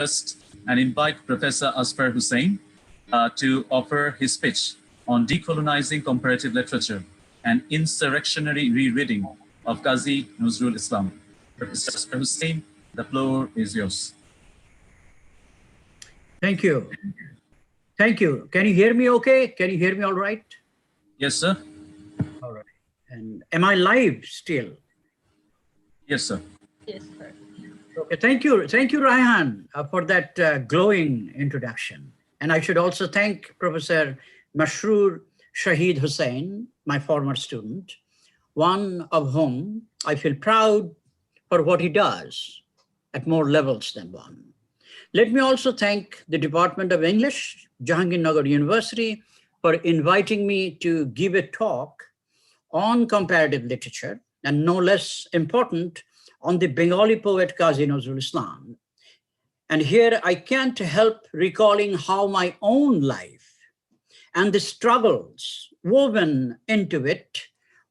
and invite Professor Azfar Hussain to offer his speech on decolonizing comparative literature and insurrectionary rereading of Kazi Nazrul Islam. Professor Azfar Hussain, the floor is yours. Thank you. Thank you. Can you hear me okay? Can you hear me all right? Yes, sir. All right. And am I live still? Yes, sir. Yes, sir. Okay, thank you. Thank you, Raihan, for that glowing introduction. And I should also thank Professor Masroor Shahid Hussain, my former student, one of whom I feel proud for what he does at more levels than one. Let me also thank the Department of English, Jahangirnagar University, for inviting me to give a talk on comparative literature, and no less important, on the Bengali poet Kazi Nazrul Islam. And here I can't help recalling how my own life and the struggles woven into it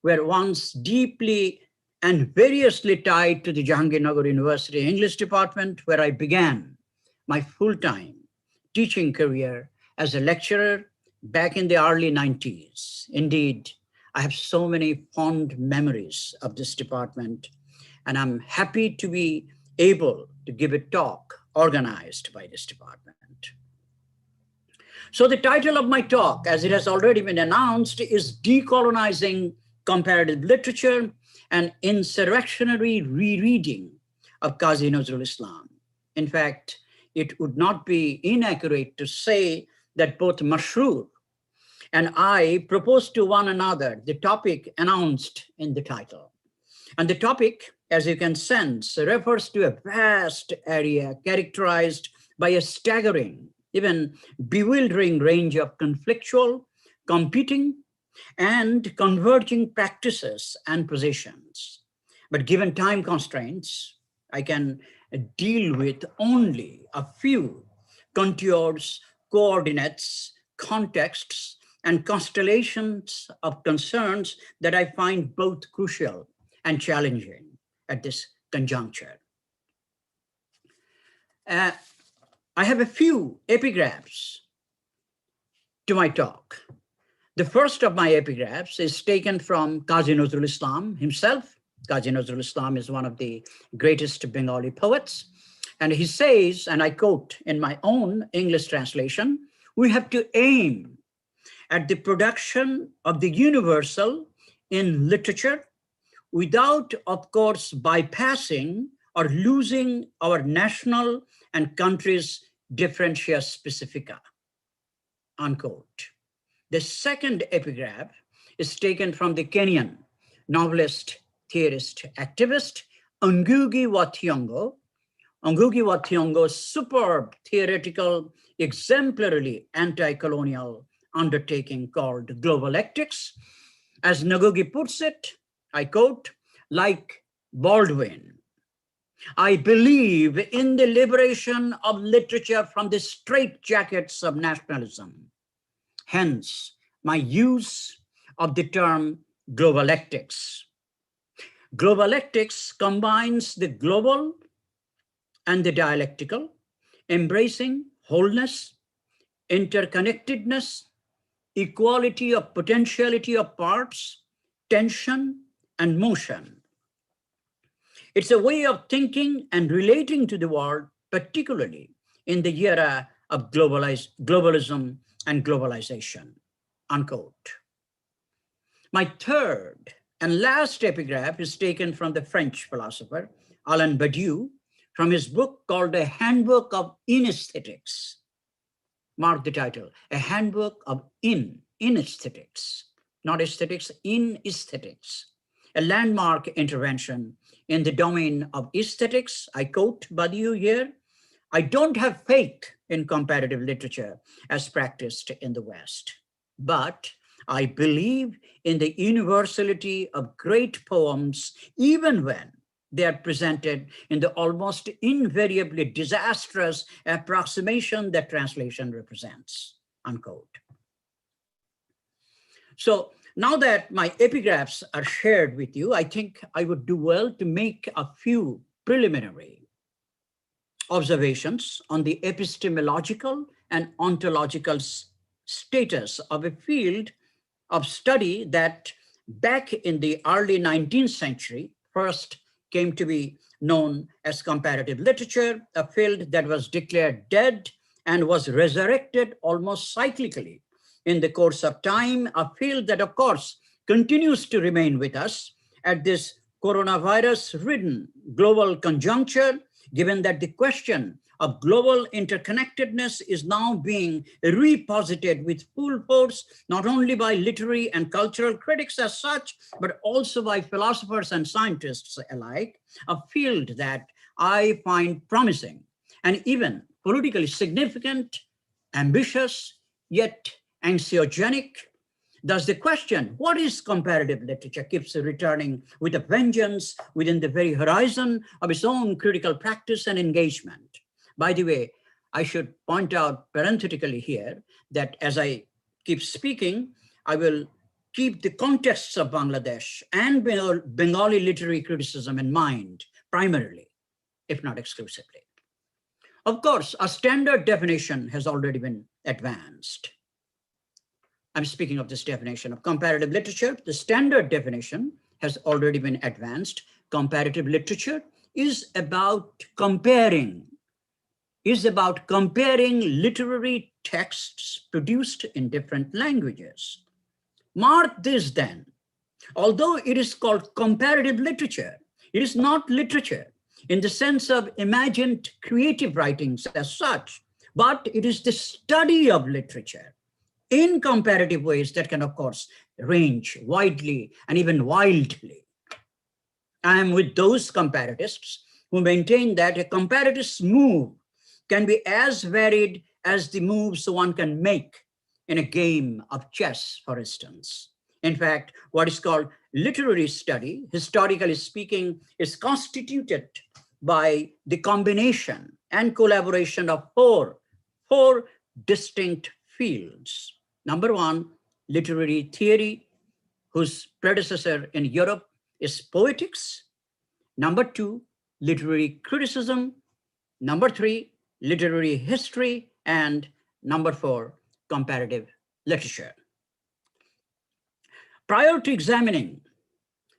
were once deeply and variously tied to the Jahangirnagar University English department, where I began my full-time teaching career as a lecturer back in the early 90s. Indeed, I have so many fond memories of this department, and I'm happy to be able to give a talk organized by this department. So the title of my talk, as it has already been announced, is Decolonizing Comparative Literature and Insurrectionary Rereading of Kazi Nazrul Islam. In fact, it would not be inaccurate to say that both Masroor and I proposed to one another the topic announced in the title. And the topic, as you can sense, refers to a vast area characterized by a staggering, even bewildering range of conflictual, competing, and converging practices and positions. But given time constraints, I can deal with only a few contours, coordinates, contexts, and constellations of concerns that I find both crucial and challenging at this conjuncture. I have a few epigraphs to my talk. The first of my epigraphs is taken from Kazi Nazrul Islam himself. Kazi Nazrul Islam is one of the greatest Bengali poets. And he says, and I quote in my own English translation, "We have to aim at the production of the universal in literature without, of course, bypassing or losing our national and country's differentia specifica," unquote. The second epigraph is taken from the Kenyan novelist, theorist, activist, Ngugi wa Thiong'o. Ngugi wa Thiong'o's superb theoretical, exemplarily anti-colonial undertaking called Globalectics. As Ngugi puts it, I quote, "Like Baldwin, I believe in the liberation of literature from the straitjackets of nationalism. Hence, my use of the term globalectics. Globalectics combines the global and the dialectical, embracing wholeness, interconnectedness, equality of potentiality of parts, tension, and motion. It's a way of thinking and relating to the world, particularly in the era of globalism and globalization," unquote. My third and last epigraph is taken from the French philosopher Alain Badiou from his book called A Handbook of Inesthetics. Mark the title, A Handbook of Inesthetics, not aesthetics, in aesthetics, a landmark intervention in the domain of aesthetics. I quote Badiou here, "I don't have faith in comparative literature as practiced in the West, but I believe in the universality of great poems, even when they are presented in the almost invariably disastrous approximation that translation represents," unquote. So now that my epigraphs are shared with you, I think I would do well to make a few preliminary observations on the epistemological and ontological status of a field of study that back in the early 19th century first came to be known as comparative literature, a field that was declared dead and was resurrected almost cyclically in the course of time, a field that, of course, continues to remain with us at this coronavirus-ridden global conjuncture, given that the question of global interconnectedness is now being reposited with full force, not only by literary and cultural critics as such, but also by philosophers and scientists alike, a field that I find promising and even politically significant, ambitious, yet anxiogenic. Thus the question, what is comparative literature, keeps returning with a vengeance within the very horizon of its own critical practice and engagement. By the way, I should point out parenthetically here that as I keep speaking, I will keep the contexts of Bangladesh and Bengali literary criticism in mind, primarily, if not exclusively. Of course, a standard definition has already been advanced. I'm speaking of this definition of comparative literature. The standard definition has already been advanced. Comparative literature is about comparing literary texts produced in different languages. Mark this then, although it is called comparative literature, it is not literature in the sense of imagined creative writings as such, but it is the study of literature in comparative ways that can, of course, range widely and even wildly. I am with those comparatists who maintain that a comparatist move can be as varied as the moves one can make in a game of chess, for instance. In fact, what is called literary study, historically speaking, is constituted by the combination and collaboration of four distinct fields. Number one, literary theory, whose predecessor in Europe is poetics. Number two, literary criticism. Number three, literary history. And number four, comparative literature. Prior to examining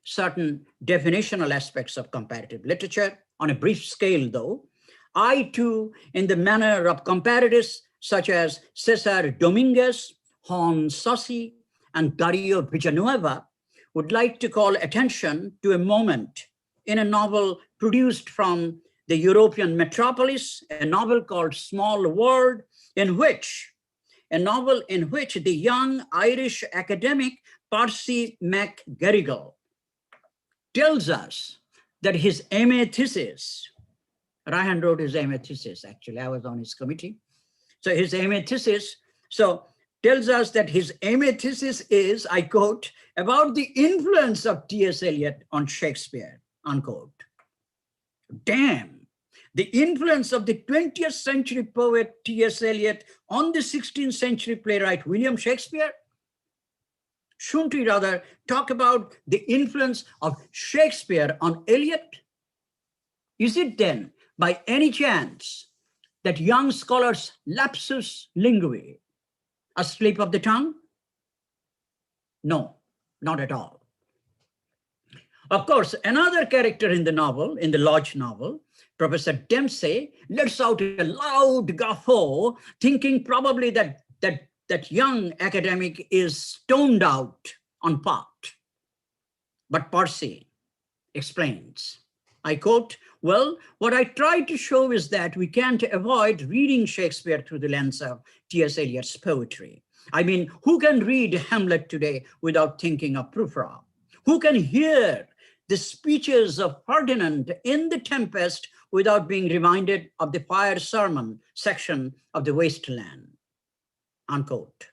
certain definitional aspects of comparative literature, on a brief scale though, I too, in the manner of comparatists such as Cesar Dominguez, Juan Sossi, and Dario Villanueva, would like to call attention to a moment in a novel produced from the European metropolis, a novel called Small World, a novel in which the young Irish academic Percy McGarrigle tells us that his MA thesis, Ryan wrote his MA thesis, actually, I was on his committee. So his MA thesis, tells us that his MA thesis is, I quote, about the influence of T.S. Eliot on Shakespeare, unquote. Damn, the influence of the 20th century poet T.S. Eliot on the 16th century playwright William Shakespeare? Shouldn't we rather talk about the influence of Shakespeare on Eliot? Is it then, by any chance, that young scholars' lapsus lingui, a slip of the tongue? No, not at all. Of course, another character in the novel, in the Lodge novel, Professor Dempsey, lets out a loud guffaw, thinking probably that young academic is stoned out on pot. But Percy explains, I quote, well, what I try to show is that we can't avoid reading Shakespeare through the lens of T.S. Eliot's poetry. I mean, who can read Hamlet today without thinking of Prufrock? Who can hear the speeches of Ferdinand in The Tempest without being reminded of the fire sermon section of The Wasteland? Unquote.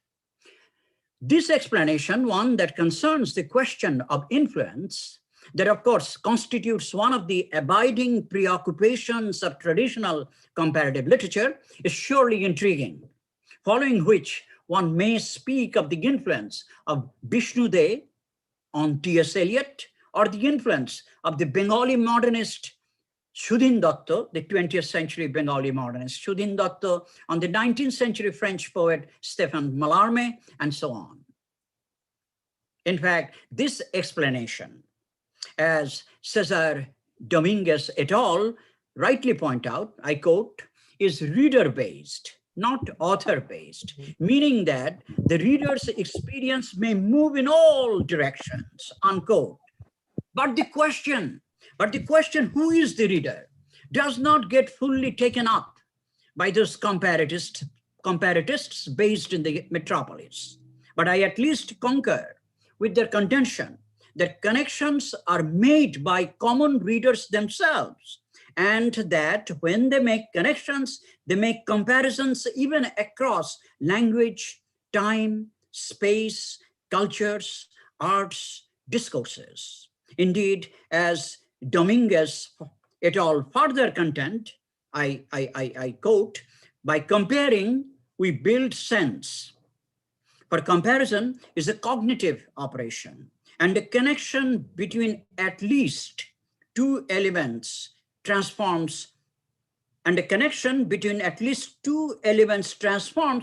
This explanation, one that concerns the question of influence, that of course constitutes one of the abiding preoccupations of traditional comparative literature, is surely intriguing, following which one may speak of the influence of Vishnu De on T.S. Eliot, or the influence of the Bengali modernist Sudhin Datta, the 20th century Bengali modernist, Sudhin Datta, on the 19th century French poet Stéphane Mallarmé, and so on. In fact, this explanation, as Cesar Dominguez et al. Rightly point out, I quote, is reader-based, not author-based, meaning that the reader's experience may move in all directions, unquote. But the question, who is the reader, does not get fully taken up by those comparatists based in the metropolis. But I at least concur with their contention that connections are made by common readers themselves, and that when they make connections, they make comparisons even across language, time, space, cultures, arts, discourses. Indeed, as Dominguez et al. Further contend, I quote, by comparing, we build sense. For comparison is a cognitive operation, and a connection between at least two elements transforms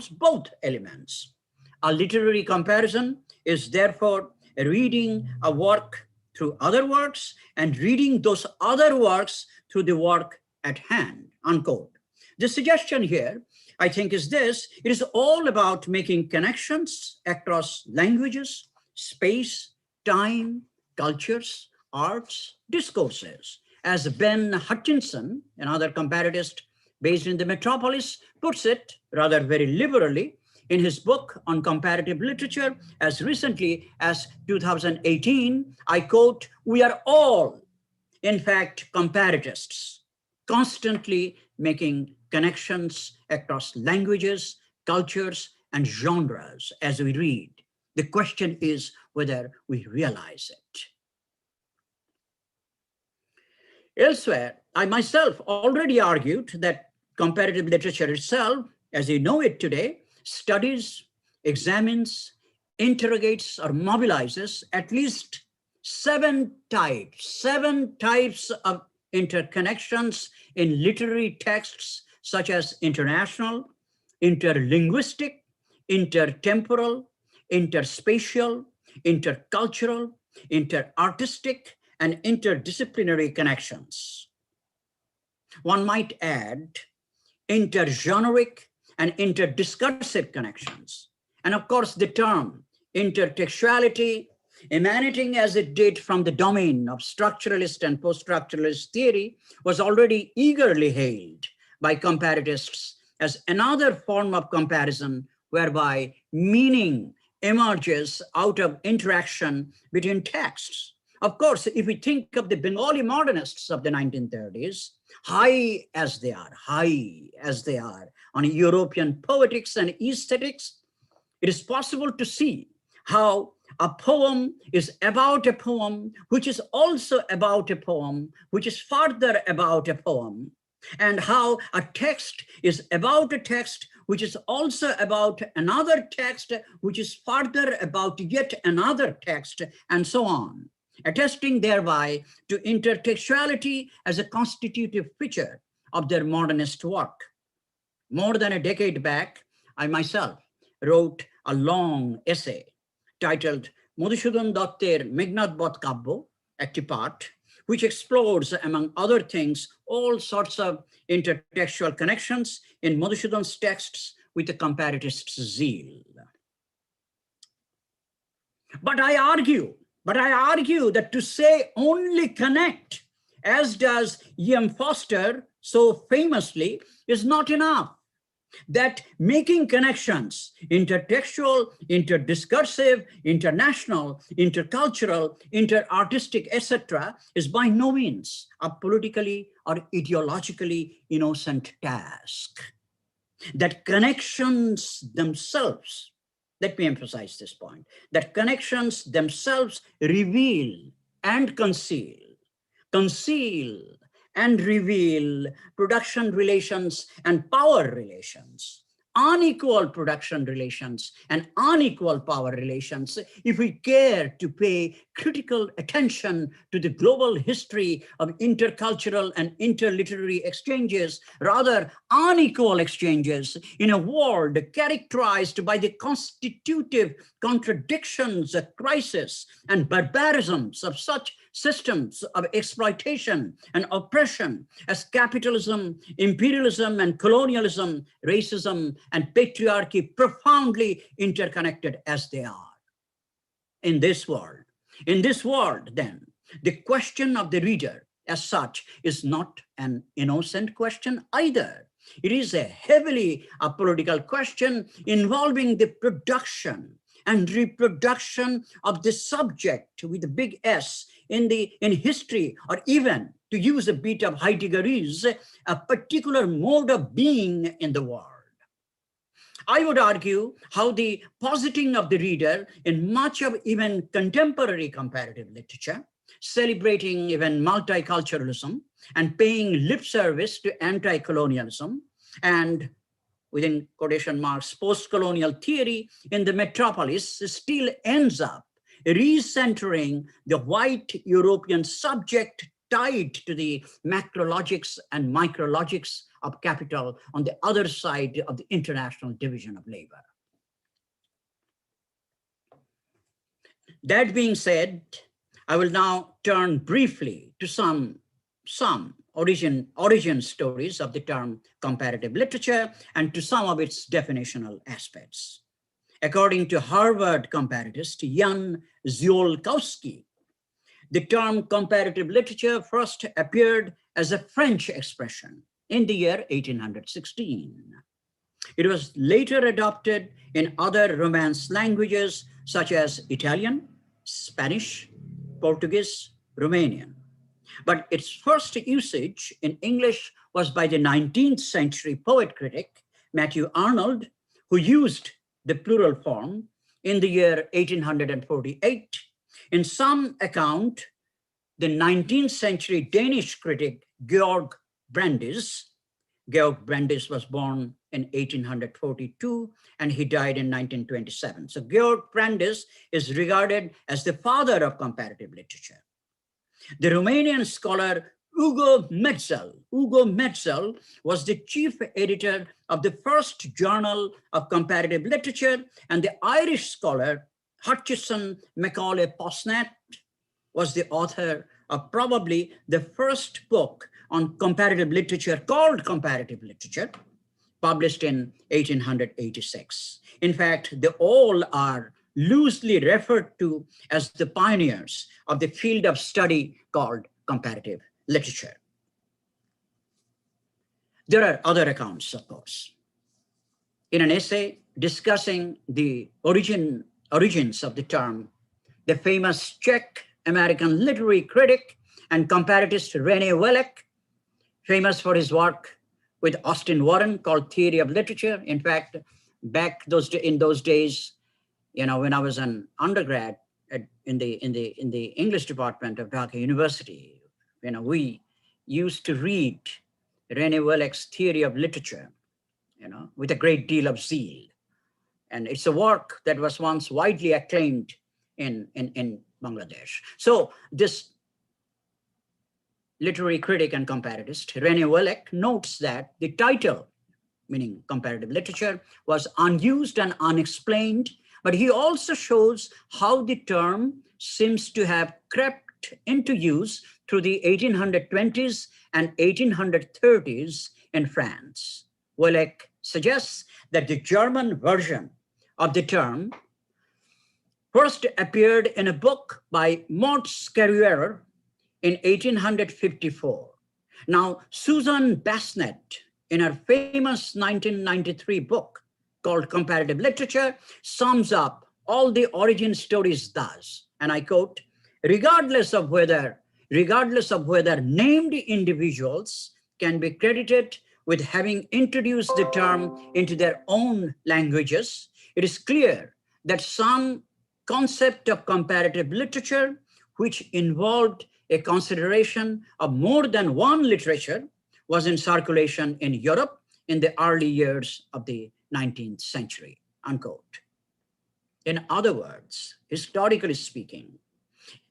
both elements. A literary comparison is therefore reading a work through other works and reading those other works through the work at hand, unquote. The suggestion here, I think, is this: it is all about making connections across languages, space, time, cultures, arts, discourses. As Ben Hutchinson, another comparatist based in the metropolis, puts it rather very liberally in his book on comparative literature as recently as 2018, I quote, "We are all, in fact, comparatists, constantly making connections across languages, cultures, and genres as we read. The question is whether we realize it." Elsewhere, I myself already argued that comparative literature itself, as we know it today, studies, examines, interrogates, or mobilizes at least seven types of interconnections in literary texts, such as international, interlinguistic, intertemporal, interspatial, intercultural, interartistic, and interdisciplinary connections. One might add intergeneric and interdiscursive connections. And of course, the term intertextuality, emanating as it did from the domain of structuralist and post-structuralist theory, was already eagerly hailed by comparatists as another form of comparison whereby meaning emerges out of interaction between texts. Of course, if we think of the Bengali modernists of the 1930s, high as they are on European poetics and aesthetics, it is possible to see how a poem is about a poem, which is also about a poem, which is further about a poem, and how a text is about a text, which is also about another text, which is further about yet another text, and so on, attesting thereby to intertextuality as a constitutive feature of their modernist work. More than a decade back, I myself wrote a long essay titled Madhusudan Datter Meghnad Bot Kabbo, Ekti Part, which explores, among other things, all sorts of intertextual connections in Madhusudan's texts with the comparatist's zeal. But I argue that to say only connect, as does E.M. Foster so famously, is not enough. That making connections, intertextual, interdiscursive, international, intercultural, interartistic, etc., is by no means a politically or ideologically innocent task. That connections themselves, let me emphasize this point, that connections themselves reveal and conceal and reveal production relations and power relations, unequal production relations and unequal power relations, if we care to pay critical attention to the global history of intercultural and interliterary exchanges, rather unequal exchanges in a world characterized by the constitutive contradictions, crisis, and barbarisms of such systems of exploitation and oppression as capitalism, imperialism, and colonialism, racism, and patriarchy, profoundly interconnected as they are. In this world, then, the question of the reader as such is not an innocent question either. It is a heavily political question involving the production and reproduction of the subject with a big S in history, or even, to use a bit of Heidegger's, a particular mode of being in the world. I would argue how the positing of the reader in much of even contemporary comparative literature, celebrating even multiculturalism and paying lip service to anti-colonialism and, within quotation marks, post-colonial theory in the metropolis, still ends up recentering the white European subject tied to the macrologics and micrologics of capital on the other side of the international division of labor. That being said, I will now turn briefly to some origin stories of the term comparative literature and to some of its definitional aspects. According to Harvard comparatist Jan Ziolkowski, the term comparative literature first appeared as a French expression in the year 1816. It was later adopted in other Romance languages such as Italian, Spanish, Portuguese, Romanian. But its first usage in English was by the 19th century poet critic Matthew Arnold, who used the plural form in the year 1848. In some account, the 19th century Danish critic Georg Brandes was born in 1842 and he died in 1927. So Georg Brandes is regarded as the father of comparative literature. The Romanian scholar Hugo Metzel was the chief editor of the first journal of comparative literature, and the Irish scholar Hutchison Macaulay Posnett was the author of probably the first book on comparative literature called Comparative Literature, published in 1886. In fact, they all are loosely referred to as the pioneers of the field of study called comparative literature. There are other accounts, of course. In an essay discussing the origins of the term, the famous Czech-American literary critic and comparatist René Wellek, famous for his work with Austin Warren called Theory of Literature. In fact, back in those days, when I was an undergrad in the English department of Dhaka University, we used to read René Wellek's Theory of Literature, with a great deal of zeal. And it's a work that was once widely acclaimed in Bangladesh. So this literary critic and comparatist, René Wellek, notes that the title, meaning comparative literature, was unused and unexplained, but he also shows how the term seems to have crept into use through the 1820s and 1830s in France. Wellek suggests that the German version of the term first appeared in a book by Moritz Carrière in 1854. Now, Susan Bassnett, in her famous 1993 book called Comparative Literature, sums up all the origin stories thus, and I quote, regardless of whether named individuals can be credited with having introduced the term into their own languages, it is clear that some concept of comparative literature, which involved a consideration of more than one literature, was in circulation in Europe in the early years of the 19th century, unquote. In other words, historically speaking,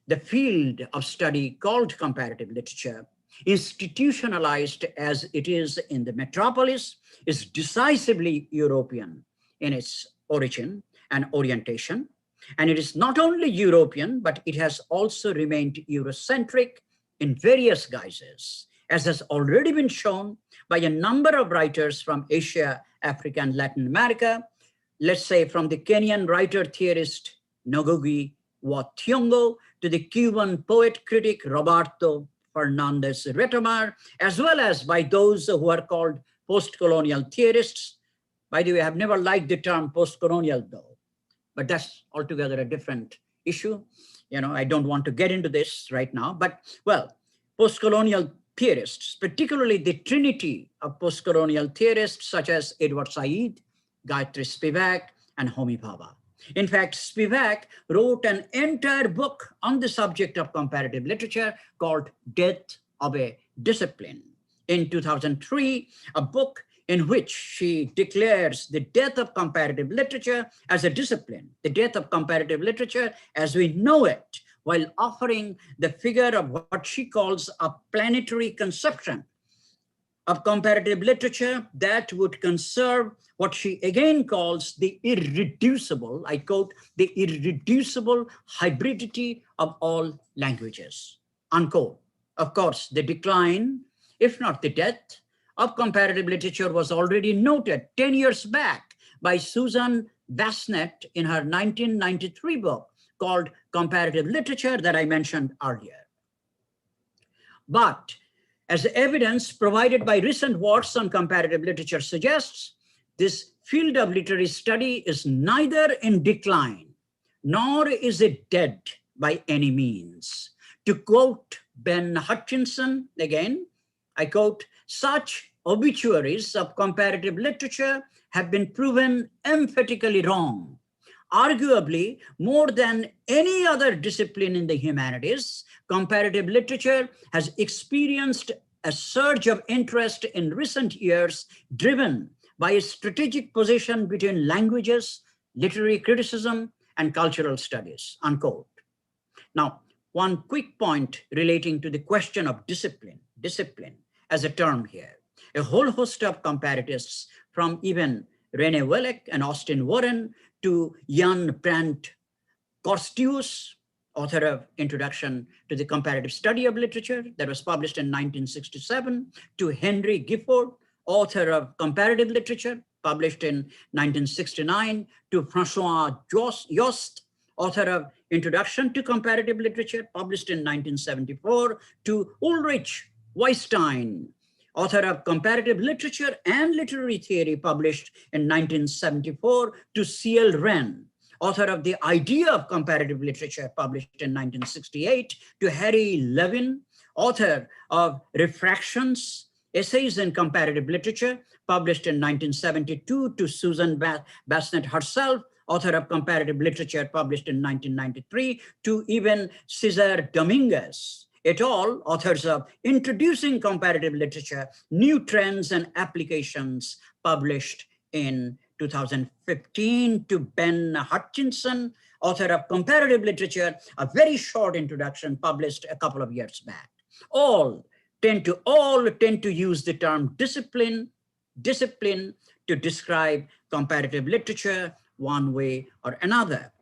the field of study called comparative literature, institutionalized as it is in the metropolis, is decisively European in its origin and orientation. And it is not only European, but it has also remained Eurocentric in various guises, as has already been shown by a number of writers from Asia, Africa, and Latin America. Let's say from the Kenyan writer-theorist Ngugi wa Thiong'o to the Cuban poet-critic Roberto Fernandez Retamar, as well as by those who are called post-colonial theorists. By the way, I've never liked the term post-colonial though, but that's altogether a different issue. I don't want to get into this right now, but well, post-colonial theorists, particularly the trinity of post-colonial theorists such as Edward Said, Gayatri Spivak, and Homi Bhabha. In fact, Spivak wrote an entire book on the subject of comparative literature called Death of a Discipline in 2003, a book in which she declares the death of comparative literature as a discipline, the death of comparative literature as we know it, while offering the figure of what she calls a planetary conception of comparative literature that would conserve what she again calls the irreducible, I quote, the irreducible hybridity of all languages, unquote. Of course, the decline, if not the death, of comparative literature was already noted 10 years back by Susan Bassnett in her 1993 book called Comparative Literature that I mentioned earlier. But as evidence provided by recent works on comparative literature suggests, this field of literary study is neither in decline, nor is it dead by any means. To quote Ben Hutchinson, again, I quote, such obituaries of comparative literature have been proven emphatically wrong. Arguably, more than any other discipline in the humanities, comparative literature has experienced a surge of interest in recent years, driven by a strategic position between languages, literary criticism, and cultural studies, unquote. Now, one quick point relating to the question of discipline as a term here. A whole host of comparatists, from even Rene Wellek and Austin Warren to Jan Brandt Korstius, author of Introduction to the Comparative Study of Literature that was published in 1967, to Henry Gifford, author of Comparative Literature, published in 1969, to François Jost, author of Introduction to Comparative Literature, published in 1974, to Ulrich Weisstein, author of Comparative Literature and Literary Theory, published in 1974, to C.L. Wren, author of The Idea of Comparative Literature, published in 1968, to Harry Levin, author of Refractions, Essays in Comparative Literature, published in 1972, to Susan Bassnett herself, author of Comparative Literature, published in 1993, to even Cesar Dominguez, et al., authors of Introducing Comparative Literature, New Trends and Applications, published in 2015, to Ben Hutchinson, author of Comparative Literature, a very short introduction published a couple of years back. All tend to use the term discipline to describe comparative literature one way or another.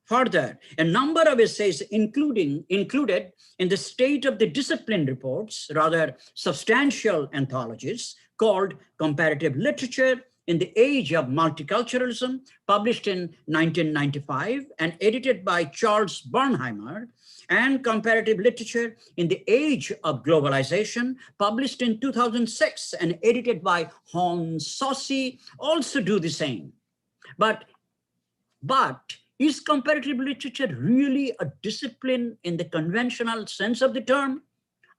Further, a number of essays included in the State of the Discipline reports, rather substantial anthologies called Comparative Literature in the Age of Multiculturalism, published in 1995 and edited by Charles Bernheimer, and Comparative Literature in the Age of Globalization, published in 2006 and edited by Hon Saucy, also do the same. But is comparative literature really a discipline in the conventional sense of the term?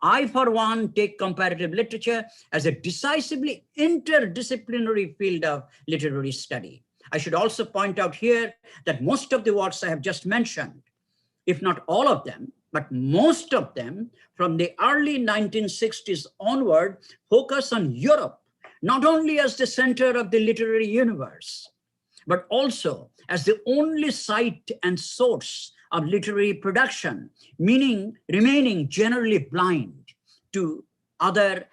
I, for one, take comparative literature as a decisively interdisciplinary field of literary study. I should also point out here that most of the works I have just mentioned, if not all of them, but most of them from the early 1960s onward, focus on Europe, not only as the center of the literary universe, but also as the only site and source of literary production, meaning remaining generally blind to other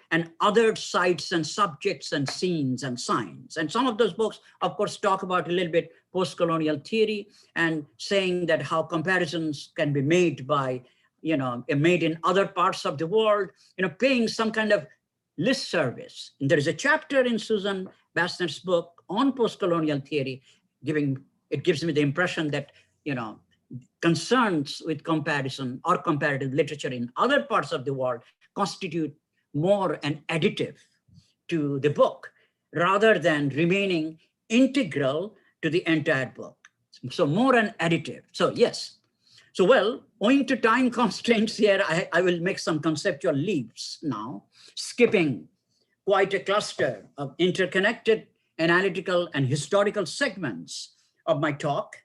sites and subjects and scenes and signs. And some of those books, of course, talk about a little bit post-colonial theory and saying that how comparisons can be made by, made in other parts of the world, paying some kind of list service. And there is a chapter in Susan Bassner's book on post-colonial theory, it gives me the impression that, concerns with comparison or comparative literature in other parts of the world constitute more an additive to the book rather than remaining integral to the entire book. So more an additive. So yes. So well, owing to time constraints here, I will make some conceptual leaps now, skipping quite a cluster of interconnected analytical and historical segments of my talk.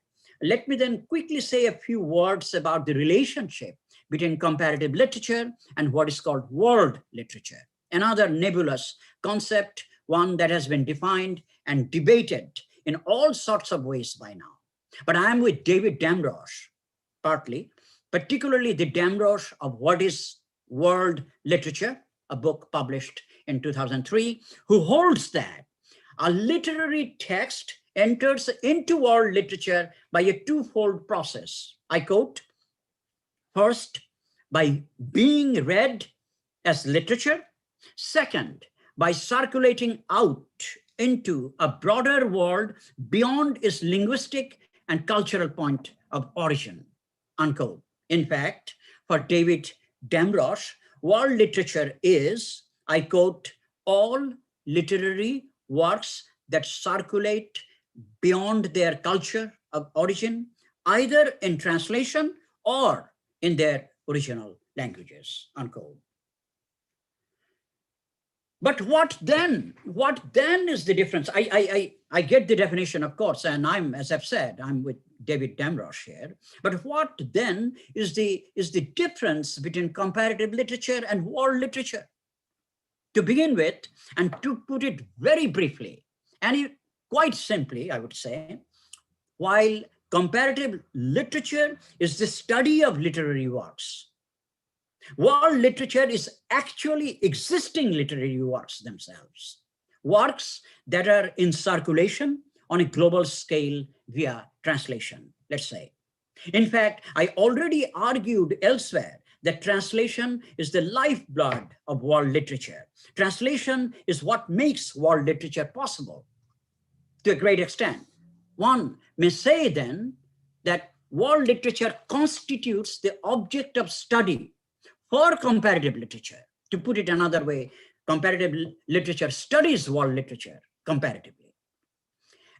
Let me then quickly say a few words about the relationship between comparative literature and what is called world literature, another nebulous concept, one that has been defined and debated in all sorts of ways by now. But I am with David Damrosch, partly, particularly the Damrosch of What is World Literature, a book published in 2003, who holds that a literary text enters into world literature by a twofold process. I quote, first, by being read as literature. Second, by circulating out into a broader world beyond its linguistic and cultural point of origin, unquote. In fact, for David Damrosch, world literature is, I quote, all literary works that circulate beyond their culture of origin, either in translation or in their original languages, unquote. But what then? What then is the difference? I get the definition, of course, and as I've said, I'm with David Damrosch here. But what then is the difference between comparative literature and world literature? To begin with, and to put it very briefly, and quite simply, I would say, while comparative literature is the study of literary works, world literature is actually existing literary works themselves, works that are in circulation on a global scale via translation, let's say. In fact, I already argued elsewhere that translation is the lifeblood of world literature. Translation is what makes world literature possible to a great extent. One may say then that world literature constitutes the object of study for comparative literature. To put it another way, comparative literature studies world literature comparatively.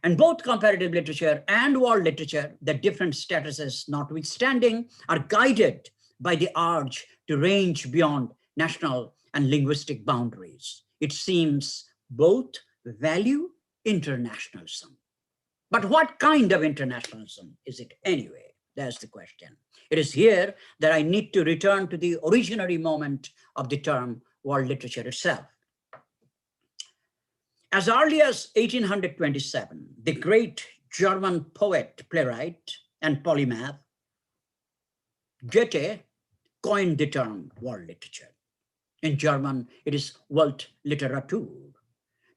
And both comparative literature and world literature, the different statuses notwithstanding, are guided by the urge to range beyond national and linguistic boundaries. It seems both value internationalism. But what kind of internationalism is it anyway? That's the question. It is here that I need to return to the originary moment of the term world literature itself. As early as 1827, the great German poet, playwright, and polymath, Goethe, coined the term world literature. In German, it is Weltliteratur.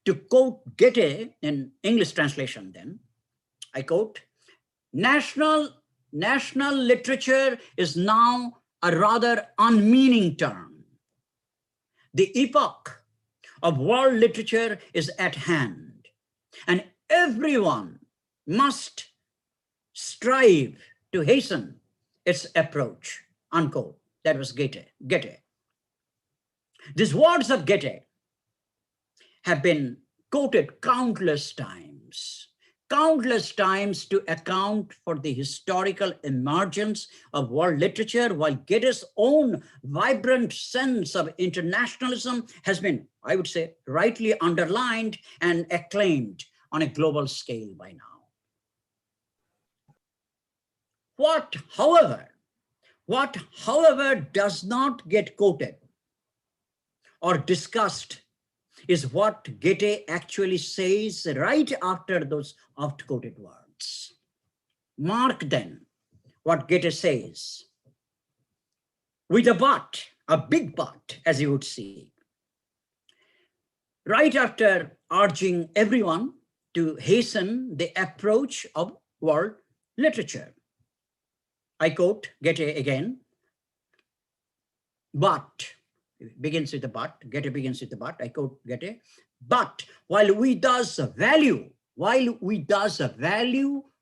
To quote Goethe in English translation then, I quote, national literature is now a rather unmeaning term. The epoch of world literature is at hand, and everyone must strive to hasten its approach, unquote. That was Goethe. These words of Goethe have been quoted countless times to account for the historical emergence of world literature, while Goethe's own vibrant sense of internationalism has been, I would say, rightly underlined and acclaimed on a global scale by now. What, however, does not get quoted or discussed is what Goethe actually says right after those oft-quoted words. Mark then what Goethe says, with a but, a big but, as you would see. Right after urging everyone to hasten the approach of world literature. I quote Goethe again, but, begins with the but, Goethe begins with the but, I quote Goethe, but while we thus value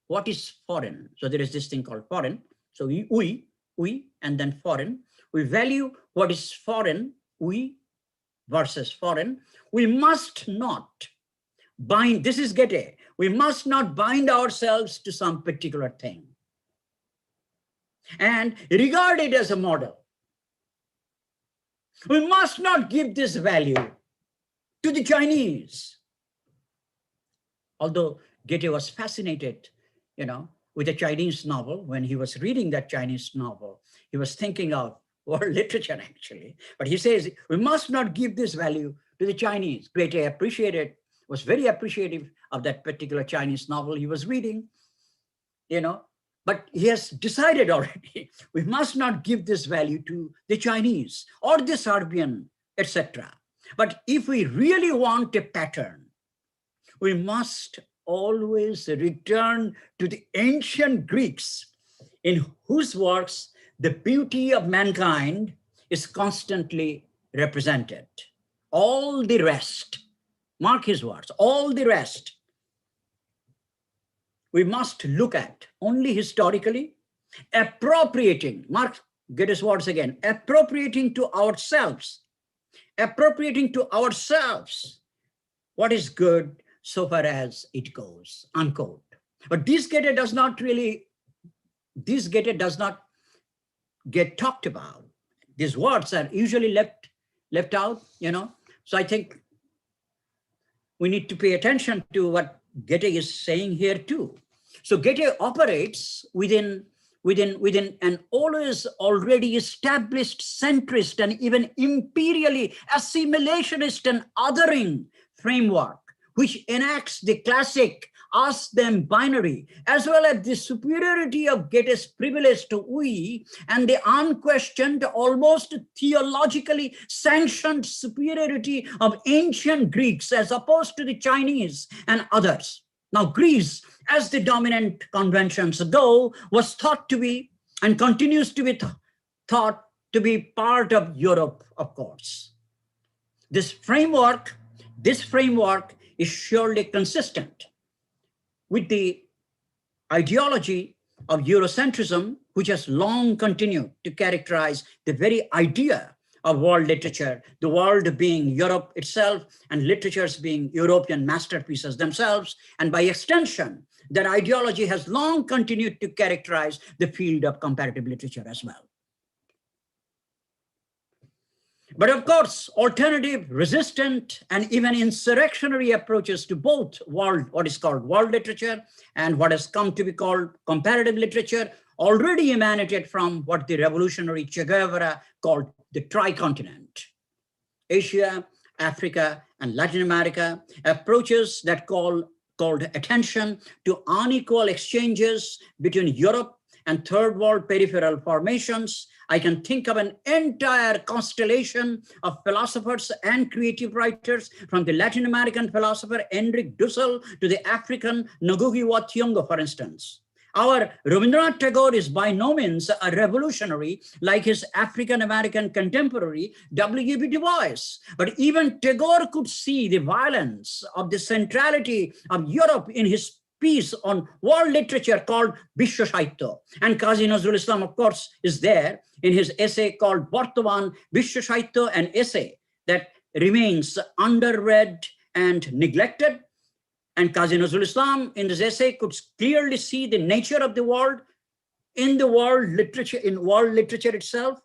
what is foreign, so there is this thing called foreign, so we, and then foreign, we value what is foreign, we versus foreign, we must not bind, this is Goethe, we must not bind ourselves to some particular thing and regard it as a model. We must not give this value to the Chinese. Although Goethe was fascinated, with a Chinese novel, when he was reading that Chinese novel, he was thinking of world literature actually. But he says, we must not give this value to the Chinese. Goethe was very appreciative of that particular Chinese novel he was reading, but he has decided already, we must not give this value to the Chinese or the Serbian, etc. But if we really want a pattern, we must always return to the ancient Greeks, in whose works the beauty of mankind is constantly represented. All the rest, mark his words, all the rest, we must look at only historically, appropriating, mark Goethe's words again, appropriating to ourselves what is good so far as it goes, unquote. But this Goethe does not get talked about. These words are usually left out, So I think we need to pay attention to what Goethe is saying here too. So Goethe operates within an always already established centrist and even imperially assimilationist and othering framework, which enacts the classic us them binary, as well as the superiority of Goethe's privilege to we and the unquestioned, almost theologically sanctioned superiority of ancient Greeks as opposed to the Chinese and others. Now, Greece, as the dominant conventions ago, was thought to be and continues to be thought to be part of Europe, of course. This framework is surely consistent with the ideology of Eurocentrism, which has long continued to characterize the very idea of world literature, the world being Europe itself and literatures being European masterpieces themselves. And by extension, that ideology has long continued to characterize the field of comparative literature as well. But of course, alternative, resistant, and even insurrectionary approaches to both what is called world literature and what has come to be called comparative literature already emanated from what the revolutionary Che Guevara called the tricontinent: Asia, Africa, and Latin America, approaches that called attention to unequal exchanges between Europe and third world peripheral formations. I can think of an entire constellation of philosophers and creative writers, from the Latin American philosopher Enrique Dussel to the African Ngugi wa Thiong'o, for instance. Our Rabindranath Tagore is by no means a revolutionary like his African-American contemporary, W.E.B. Du Bois. But even Tagore could see the violence of the centrality of Europe in his piece on world literature called Vishwa Sahitya. And Kazi Nazrul Islam, of course, is there in his essay called Bartaman Vishwa Sahitya, an essay that remains underread and neglected. And Kazi Nazrul Islam in this essay could clearly see the nature of the world in world literature itself.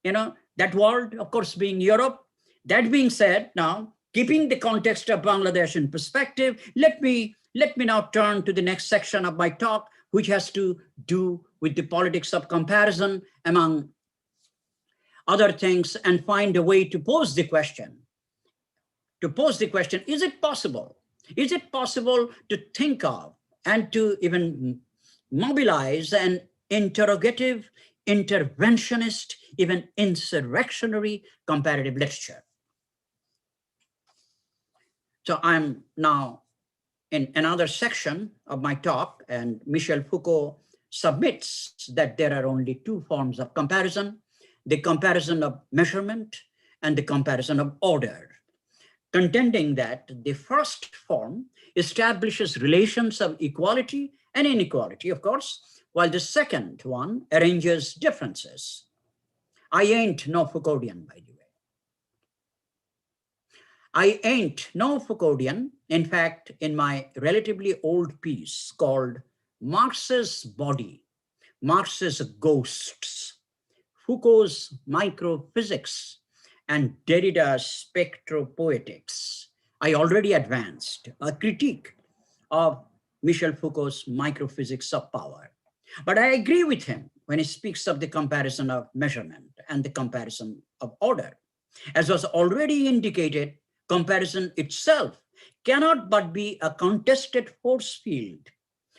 That world, of course, being Europe. That being said, now, keeping the context of Bangladesh in perspective, let me now turn to the next section of my talk, which has to do with the politics of comparison, among other things, and find a way to pose the question. to pose the question, is it possible? Is it possible to think of and to even mobilize an interrogative, interventionist, even insurrectionary comparative literature? So I'm now in another section of my talk, and Michel Foucault submits that there are only two forms of comparison: the comparison of measurement and the comparison of order, contending that the first form establishes relations of equality and inequality, of course, while the second one arranges differences. I ain't no Foucauldian, by the way. I ain't no Foucauldian. In fact, in my relatively old piece called Marx's Body, Marx's Ghosts, Foucault's Microphysics, and Derrida's Spectropoetics, I already advanced a critique of Michel Foucault's Microphysics of Power. But I agree with him when he speaks of the comparison of measurement and the comparison of order. As was already indicated, comparison itself cannot but be a contested force field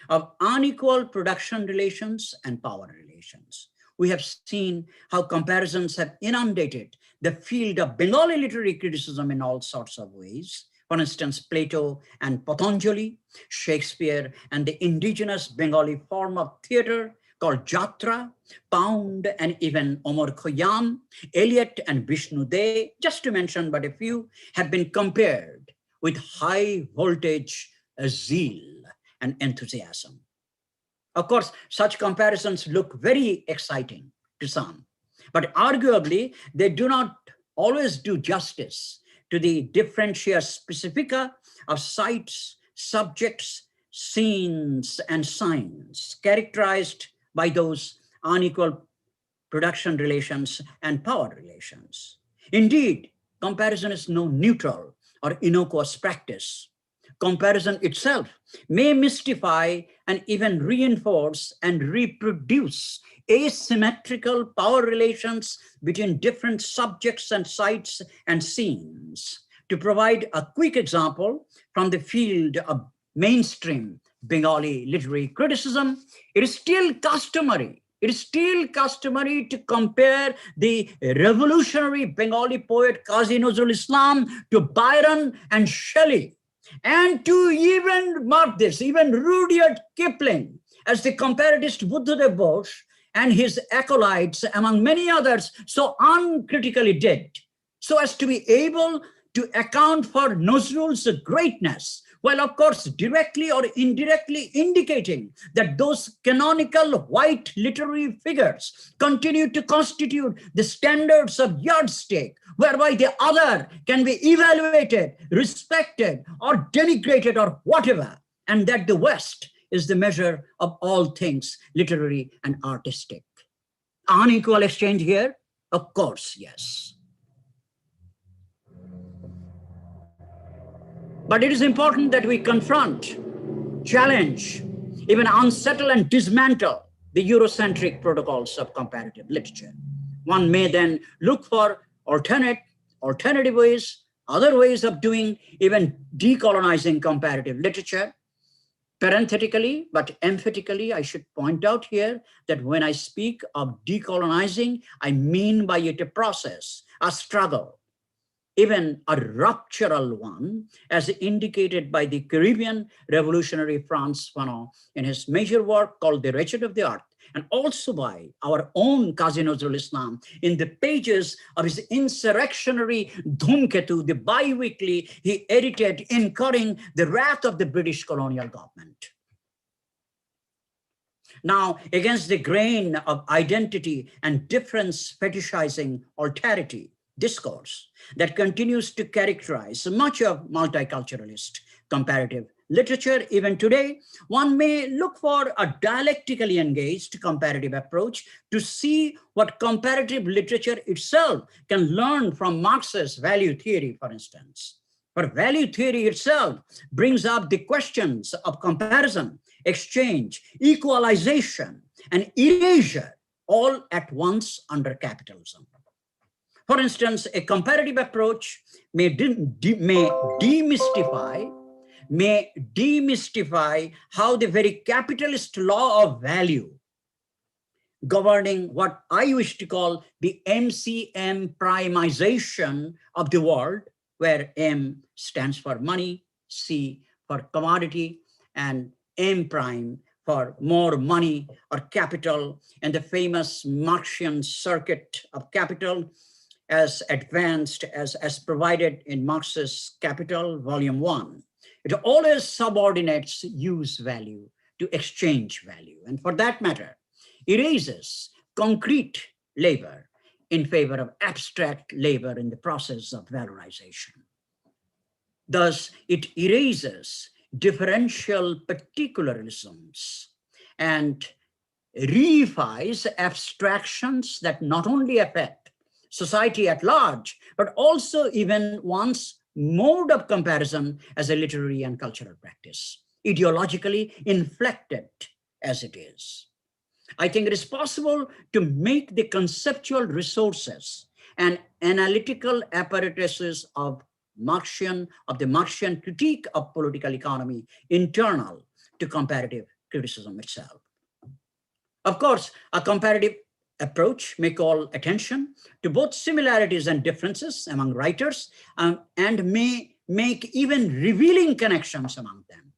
of unequal production relations and power relations. We have seen how comparisons have inundated the field of Bengali literary criticism in all sorts of ways. For instance, Plato and Patanjali, Shakespeare and the indigenous Bengali form of theater called Jatra, Pound, and even Omar Khayyam, Eliot and Vishnu De, just to mention but a few, have been compared with high voltage zeal and enthusiasm. Of course, such comparisons look very exciting to some, but arguably they do not always do justice to the differentia specifica of sites, subjects, scenes, and signs characterized by those unequal production relations and power relations. Indeed, comparison is no neutral or innocuous practice. Comparison itself may mystify and even reinforce and reproduce asymmetrical power relations between different subjects and sites and scenes. To provide a quick example from the field of mainstream Bengali literary criticism, it is still customary to compare the revolutionary Bengali poet Kazi Nazrul Islam to Byron and Shelley, and to even, mark this, even Rudyard Kipling, as the comparatist Buddhadev Bose and his acolytes, among many others, so uncritically did, so as to be able to account for Nazrul's greatness, while of course directly or indirectly indicating that those canonical white literary figures continue to constitute the standards of yardstick, whereby the other can be evaluated, respected, or denigrated, or whatever, and that the West is the measure of all things literary and artistic. Unequal exchange here? Of course, yes. But it is important that we confront, challenge, even unsettle and dismantle the Eurocentric protocols of comparative literature. One may then look for alternative ways, other ways of doing even decolonizing comparative literature. Parenthetically, but emphatically, I should point out here that when I speak of decolonizing, I mean by it a process, a struggle, even a ruptural one, as indicated by the Caribbean revolutionary Frantz Fanon in his major work called The Wretched of the Earth, and also by our own Kazi Nazrul Islam in the pages of his insurrectionary Dhumketu, the bi-weekly he edited incurring the wrath of the British colonial government. Now, against the grain of identity and difference fetishizing alterity discourse that continues to characterize much of multiculturalist comparative literature even today, one may look for a dialectically engaged comparative approach to see what comparative literature itself can learn from Marx's value theory, for instance. But value theory itself brings up the questions of comparison, exchange, equalization, and erasure all at once under capitalism. For instance, a comparative approach may demystify how the very capitalist law of value governing what I wish to call the MCM primization of the world, where M stands for money, C for commodity, and M prime for more money or capital, and the famous Marxian circuit of capital as advanced as provided in Marx's Capital, Volume 1. It always subordinates use value to exchange value, and for that matter, erases concrete labor in favor of abstract labor in the process of valorization. Thus, it erases differential particularisms and reifies abstractions that not only affect society at large, but also even one's mode of comparison as a literary and cultural practice, ideologically inflected as it is. I think it is possible to make the conceptual resources and analytical apparatuses of the Marxian critique of political economy internal to comparative criticism itself. Of course, a comparative approach may call attention to both similarities and differences among writers and may make even revealing connections among them.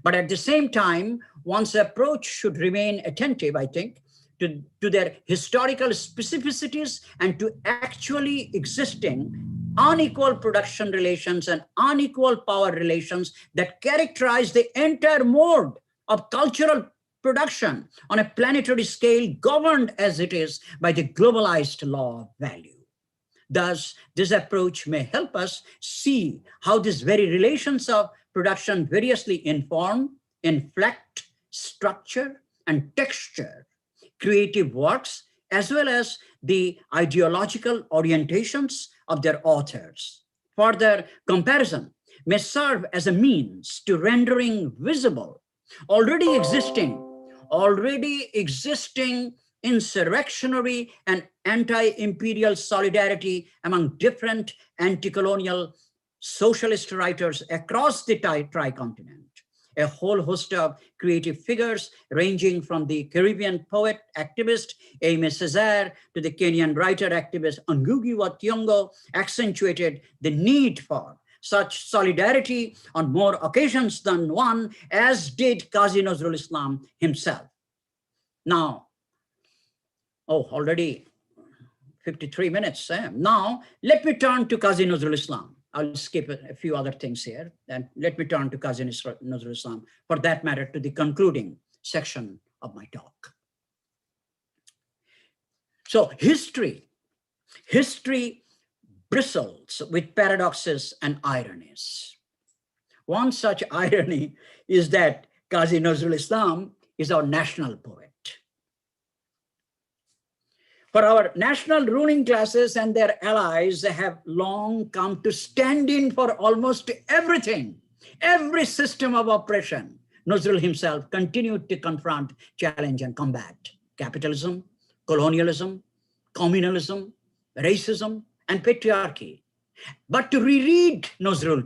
But at the same time, one's approach should remain attentive, I think, to their historical specificities and to actually existing unequal production relations and unequal power relations that characterize the entire mode of cultural production on a planetary scale, governed as it is by the globalized law of value. Thus, this approach may help us see how these very relations of production variously inform, inflect, structure, and texture creative works, as well as the ideological orientations of their authors. Further comparison may serve as a means to rendering visible already existing insurrectionary and anti-imperial solidarity among different anti-colonial socialist writers across the tricontinent. A whole host of creative figures ranging from the Caribbean poet activist Aimé Césaire to the Kenyan writer activist Ngugi wa Thiong'o accentuated the need for such solidarity on more occasions than one, as did Kazi Nazrul Islam himself. Now, already 53 minutes. Now, let me turn to Kazi Nazrul Islam. I'll skip a few other things here, and let me turn to Kazi Nazrul Islam, for that matter, to the concluding section of my talk. So history bristles with paradoxes and ironies. One such irony is that Kazi Nazrul Islam is our national poet. For our national ruling classes and their allies have long come to stand in for almost everything, every system of oppression. Nazrul himself continued to confront, challenge, and combat capitalism, colonialism, communalism, racism, and patriarchy. But to reread Nazrul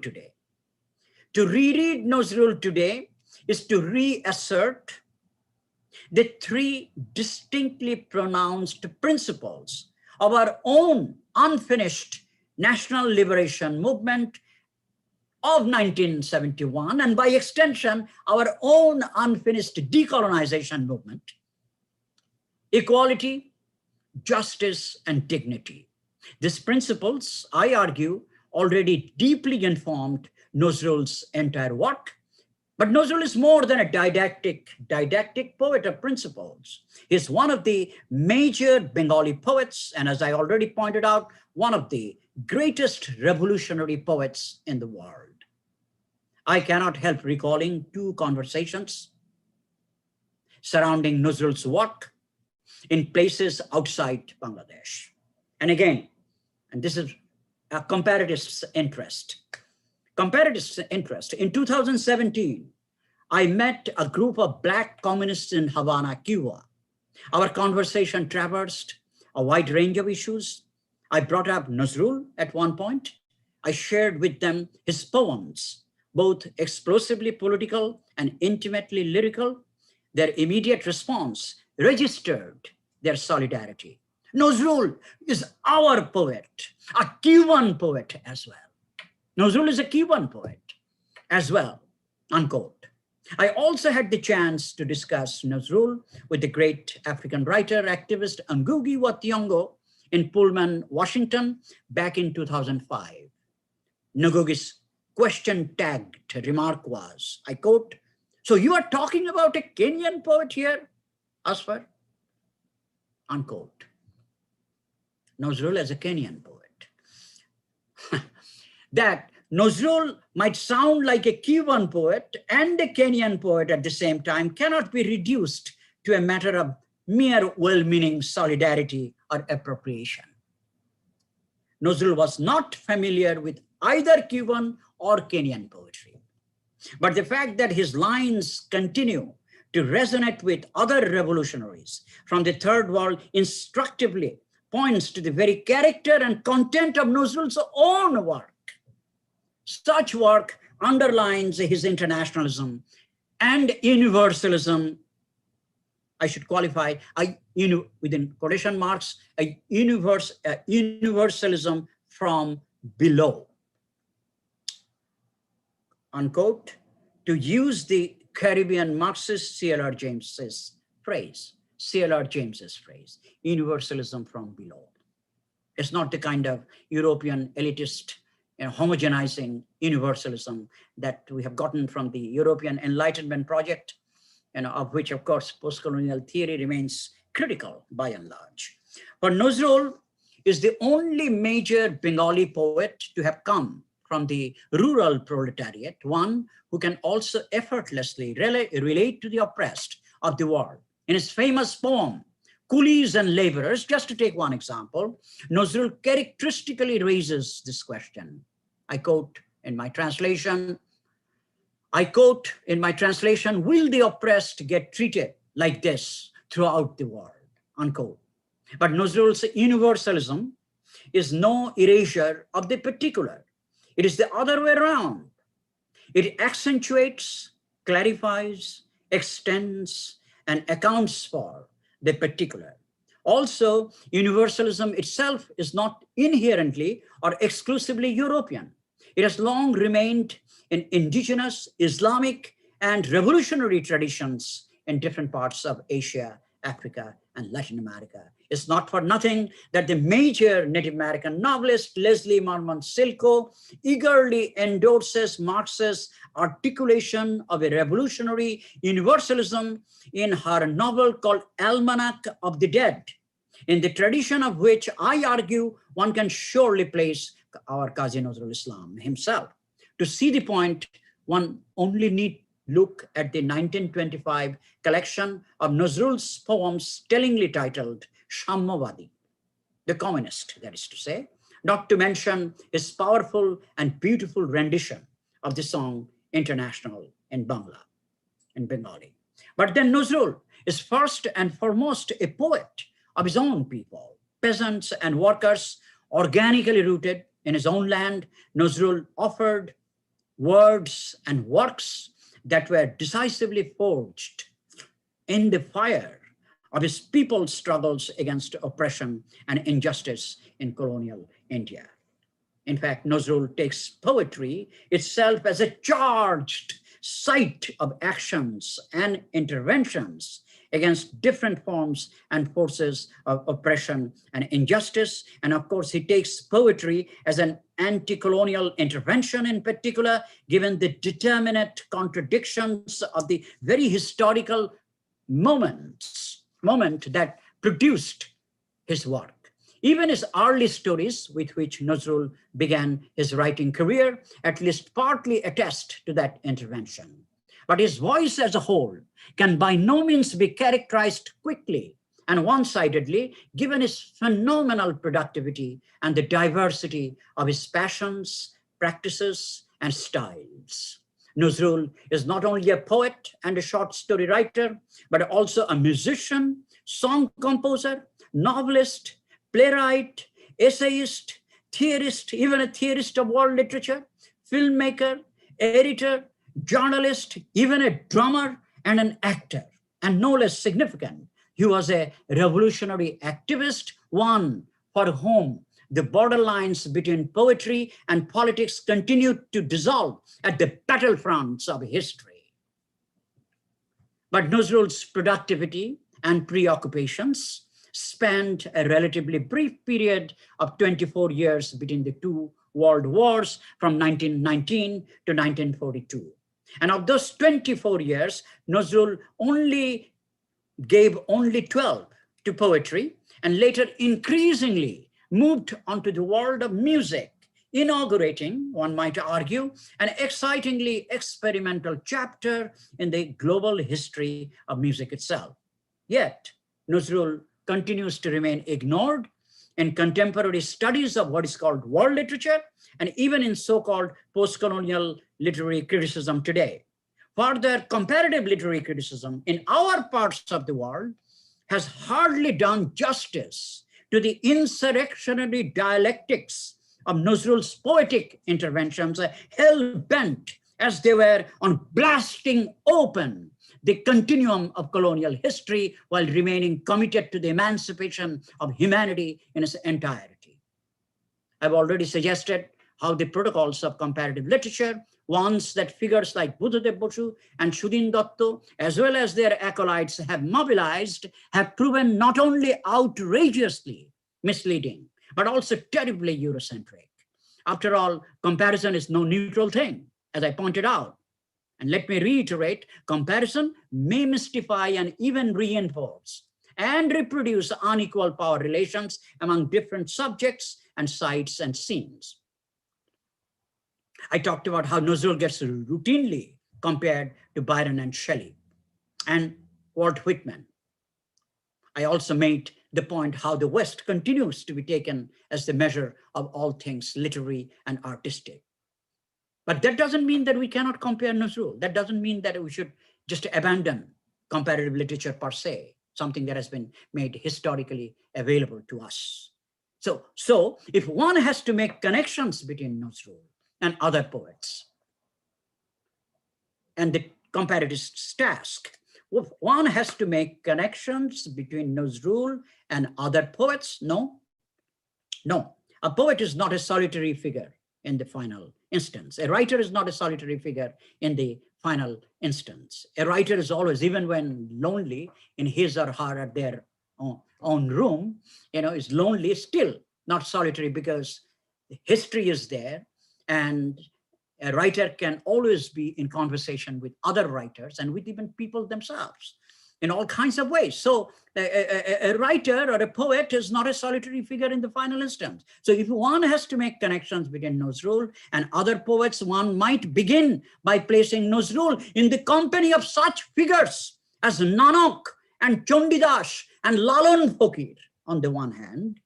today is to reassert the three distinctly pronounced principles of our own unfinished national liberation movement of 1971, and by extension, our own unfinished decolonization movement: equality, justice, and dignity. These principles, I argue, already deeply informed Nazrul's entire work. But Nazrul is more than a didactic poet of principles. He's one of the major Bengali poets, and as I already pointed out, one of the greatest revolutionary poets in the world. I cannot help recalling two conversations surrounding Nazrul's work in places outside Bangladesh. And again, and this is a comparative interest. In 2017, I met a group of Black communists in Havana, Cuba. Our conversation traversed a wide range of issues. I brought up Nazrul at one point. I shared with them his poems, both explosively political and intimately lyrical. Their immediate response registered their solidarity. Nazrul is our poet, a Cuban poet as well. Nazrul is a Cuban poet as well, unquote. I also had the chance to discuss Nazrul with the great African writer, activist Ngugi wa Thiong'o in Pullman, Washington, back in 2005. Ngugi's question-tagged remark was, I quote, "So you are talking about a Kenyan poet here, Azfar?" Unquote. Nazrul as a Kenyan poet. That Nazrul might sound like a Cuban poet and a Kenyan poet at the same time cannot be reduced to a matter of mere well-meaning solidarity or appropriation. Nazrul was not familiar with either Cuban or Kenyan poetry. But the fact that his lines continue to resonate with other revolutionaries from the Third World instructively points to the very character and content of Nazrul's own work. Such work underlines his internationalism and universalism. I should qualify, within quotation marks, a universalism from below. Unquote, to use the Caribbean Marxist C.L.R. James's phrase, universalism from below. It's not the kind of European elitist homogenizing universalism that we have gotten from the European Enlightenment project, of which, of course, post-colonial theory remains critical by and large. But Nazrul is the only major Bengali poet to have come from the rural proletariat, one who can also effortlessly relate to the oppressed of the world. In his famous poem, Coolies and Laborers, just to take one example, Nazrul characteristically raises this question. I quote in my translation, "Will the oppressed get treated like this throughout the world?" Unquote. But Nazrul's universalism is no erasure of the particular. It is the other way around. It accentuates, clarifies, extends, and accounts for the particular. Also, universalism itself is not inherently or exclusively European. It has long remained in indigenous, Islamic, and revolutionary traditions in different parts of Asia, Africa, and Latin America. It's not for nothing that the major Native American novelist Leslie Marmon Silko eagerly endorses Marx's articulation of a revolutionary universalism in her novel called Almanac of the Dead, in the tradition of which I argue one can surely place our Kazi Nazrul Islam himself. To see the point, one only need look at the 1925 collection of Nazrul's poems tellingly titled Shammavadi, the communist, that is to say, not to mention his powerful and beautiful rendition of the song International in Bengali. But then Nazrul is first and foremost a poet of his own people, peasants and workers, organically rooted in his own land. Nazrul offered words and works that were decisively forged in the fire of his people's struggles against oppression and injustice in colonial India. In fact, Nazrul takes poetry itself as a charged site of actions and interventions against different forms and forces of oppression and injustice. And of course, he takes poetry as an anti-colonial intervention in particular, given the determinate contradictions of the very historical moment that produced his work. Even his early stories, with which Nazrul began his writing career, at least partly attest to that intervention. But his voice as a whole can by no means be characterized quickly and one-sidedly, given his phenomenal productivity and the diversity of his passions, practices, and styles. Nazrul is not only a poet and a short story writer, but also a musician, song composer, novelist, playwright, essayist, theorist, even a theorist of world literature, filmmaker, editor, journalist, even a drummer and an actor. And no less significant, he was a revolutionary activist, one for whom the borderlines between poetry and politics continued to dissolve at the battlefronts of history. But Nazrul's productivity and preoccupations spanned a relatively brief period of 24 years between the two world wars from 1919 to 1942. And of those 24 years, Nazrul gave only 12 to poetry, and later increasingly moved onto the world of music, inaugurating, one might argue, an excitingly experimental chapter in the global history of music itself. Yet, Nazrul continues to remain ignored in contemporary studies of what is called world literature, and even in so-called post-colonial literary criticism today. Further, comparative literary criticism in our parts of the world has hardly done justice to the insurrectionary dialectics of Nazrul's poetic interventions, hell-bent as they were on blasting open the continuum of colonial history while remaining committed to the emancipation of humanity in its entirety. I've already suggested how the protocols of comparative literature, ones that figures like Buddhadev Bosu and Sudhin Dotto, as well as their acolytes have mobilized, have proven not only outrageously misleading, but also terribly Eurocentric. After all, comparison is no neutral thing, as I pointed out. And let me reiterate, comparison may mystify and even reinforce and reproduce unequal power relations among different subjects and sites and scenes. I talked about how Nazrul gets routinely compared to Byron and Shelley and Walt Whitman. I also made the point how the West continues to be taken as the measure of all things literary and artistic. But that doesn't mean that we cannot compare Nazrul. That doesn't mean that we should just abandon comparative literature per se, something that has been made historically available to us. So if one has to make connections between Nazrul and other poets, and the comparatist's task, one has to make connections between Nazrul and other poets. No, a poet is not a solitary figure in the final instance. A writer is not a solitary figure in the final instance. A writer is always, even when lonely in his or her at their own room, is lonely, still not solitary, because history is there, and a writer can always be in conversation with other writers and with even people themselves in all kinds of ways. So a writer or a poet is not a solitary figure in the final instance. So if one has to make connections between Nazrul and other poets, one might begin by placing Nazrul in the company of such figures as Nanak and Chandidas and Lalan Fakir on the one hand,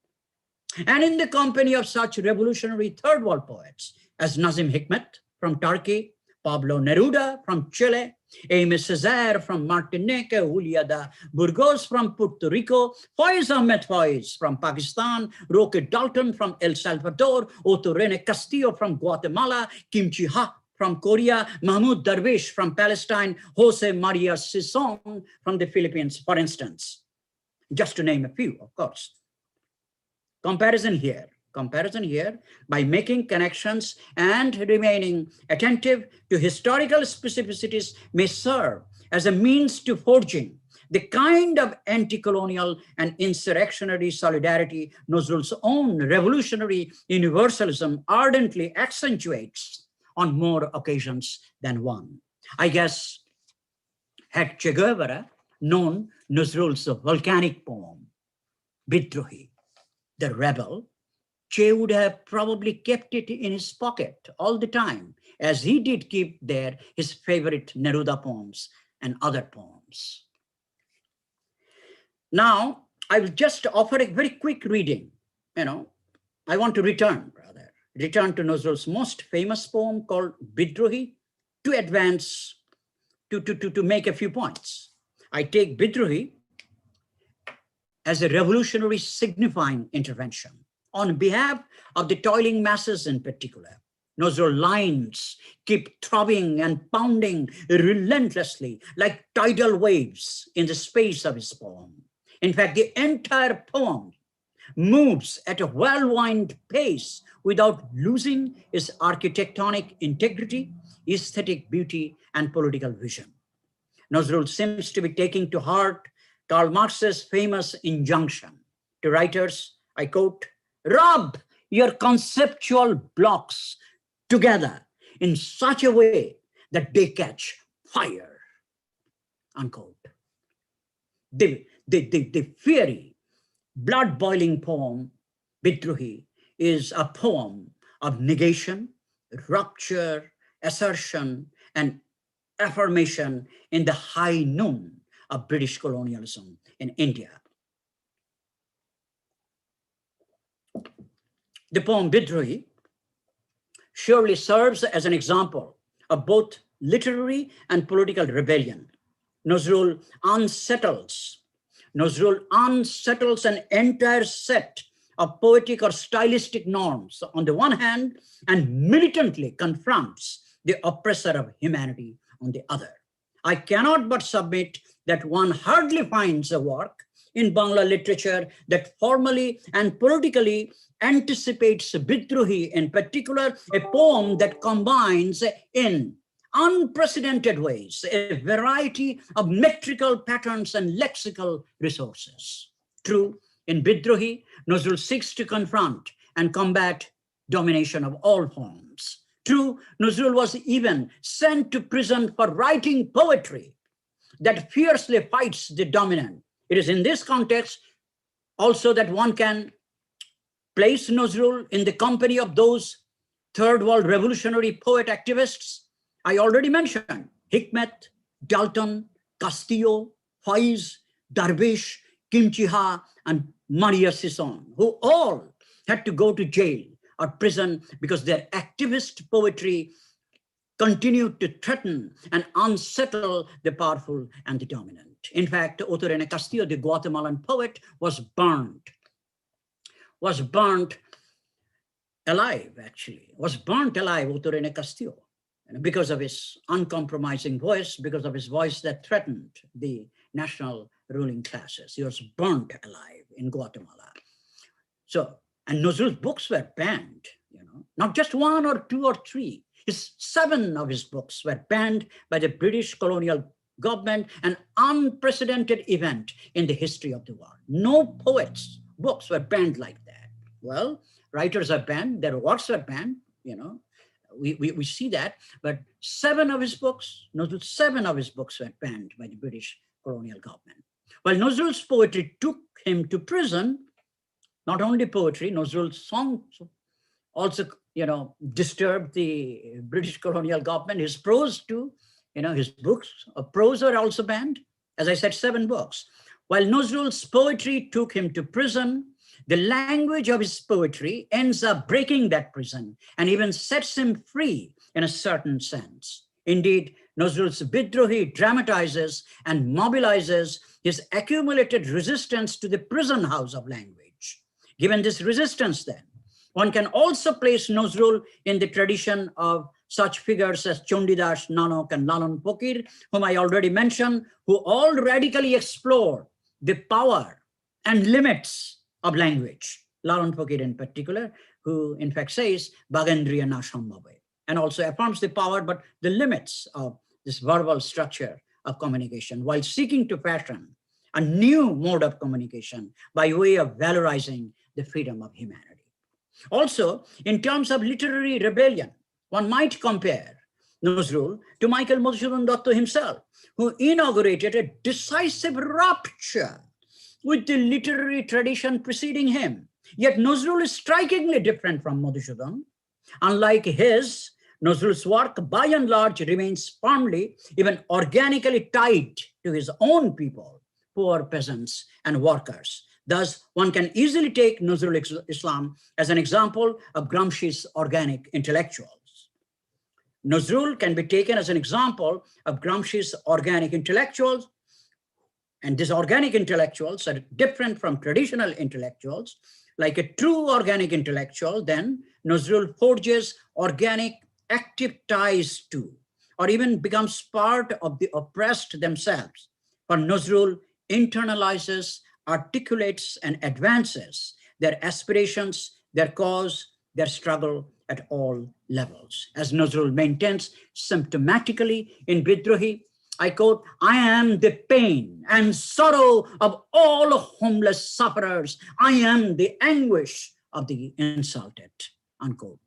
and in the company of such revolutionary third world poets as Nazim Hikmet from Turkey, Pablo Neruda from Chile, Aimé Césaire from Martinique, Julia de Burgos from Puerto Rico, Faiz Ahmed Faiz from Pakistan, Roque Dalton from El Salvador, Otto Rene Castillo from Guatemala, Kim Chi-ha from Korea, Mahmoud Darwish from Palestine, Jose Maria Sison from the Philippines, for instance, just to name a few, of course. Comparison here by making connections and remaining attentive to historical specificities may serve as a means to forging the kind of anti-colonial and insurrectionary solidarity Nazrul's own revolutionary universalism ardently accentuates on more occasions than one. I guess, had Che Guevara known Nazrul's volcanic poem, Bidrohi, the rebel, Che would have probably kept it in his pocket all the time, as he did keep there his favorite Neruda poems and other poems. Now, I will just offer a very quick reading. I want to return to Nazrul's most famous poem called Bidrohi to advance, to make a few points. I take Bidrohi as a revolutionary signifying intervention on behalf of the toiling masses in particular. Nazrul lines keep throbbing and pounding relentlessly like tidal waves in the space of his poem. In fact, the entire poem moves at a whirlwind pace without losing its architectonic integrity, aesthetic beauty, and political vision. Nazrul seems to be taking to heart Karl Marx's famous injunction to writers, I quote, "Rub your conceptual blocks together in such a way that they catch fire," unquote. The fiery, blood-boiling poem, Bidruhi, is a poem of negation, rupture, assertion, and affirmation in the high noon of British colonialism in India. The poem Bidruhi surely serves as an example of both literary and political rebellion. Nazrul unsettles an entire set of poetic or stylistic norms on the one hand, and militantly confronts the oppressor of humanity on the other. I cannot but submit that one hardly finds a work in Bangla literature that formally and politically anticipates Bidruhi, in particular, a poem that combines in unprecedented ways a variety of metrical patterns and lexical resources. True, in Bidruhi, Nazrul seeks to confront and combat domination of all forms. True, Nazrul was even sent to prison for writing poetry that fiercely fights the dominant. It is in this context also that one can place Nazrul in the company of those third world revolutionary poet activists I already mentioned: Hikmet, Dalton, Castillo, Faiz, Darwish, Kim Chi-ha, and Maria Sisson, who all had to go to jail or prison because their activist poetry continued to threaten and unsettle the powerful and the dominant. In fact, Otto Rene Castillo, the Guatemalan poet, was burnt alive, Otto Rene Castillo, because of his uncompromising voice, because of his voice that threatened the national ruling classes. He was burnt alive in Guatemala. So, and Nazrul's books were banned, not just one or two or three. 7 of his books were banned by the British colonial government, an unprecedented event in the history of the world. No poets' books were banned like that. Well, writers are banned, their works were banned, we see that, but 7 of his books were banned by the British colonial government. While Nazrul's poetry took him to prison, not only poetry, Nazrul's songs also, disturbed the British colonial government. His prose too, his books of prose are also banned. As I said, 7 books. While Nazrul's poetry took him to prison, the language of his poetry ends up breaking that prison and even sets him free in a certain sense. Indeed, Nazrul's Bidruhi dramatizes and mobilizes his accumulated resistance to the prison house of language. Given this resistance, then, one can also place Nazrul in the tradition of such figures as Chandidas, Nanok, and Lalan Fakir, whom I already mentioned, who all radically explore the power and limits of language. Lalan Fakir in particular, who in fact says, Bagendriya na sambhabe, and also affirms the power but the limits of this verbal structure of communication, while seeking to fashion a new mode of communication by way of valorizing the freedom of humanity. Also, in terms of literary rebellion, one might compare Nazrul to Michael Madhusudan Datta himself, who inaugurated a decisive rupture with the literary tradition preceding him. Yet Nazrul is strikingly different from Madhusudan. Unlike his, Nazrul's work by and large remains firmly, even organically tied to his own people, poor peasants and workers. Thus, one can easily take Nazrul Islam as an example of Gramsci's organic intellectuals. Nazrul can be taken as an example of Gramsci's organic intellectuals, and these organic intellectuals are different from traditional intellectuals Like a true organic intellectual, then Nazrul forges organic active ties to, or even becomes part of the oppressed themselves. For Nazrul internalizes, articulates, and advances their aspirations, their cause, their struggle at all levels. As Nazrul maintains symptomatically in Bidrohi, I quote, "I am the pain and sorrow of all homeless sufferers. I am the anguish of the insulted," unquote.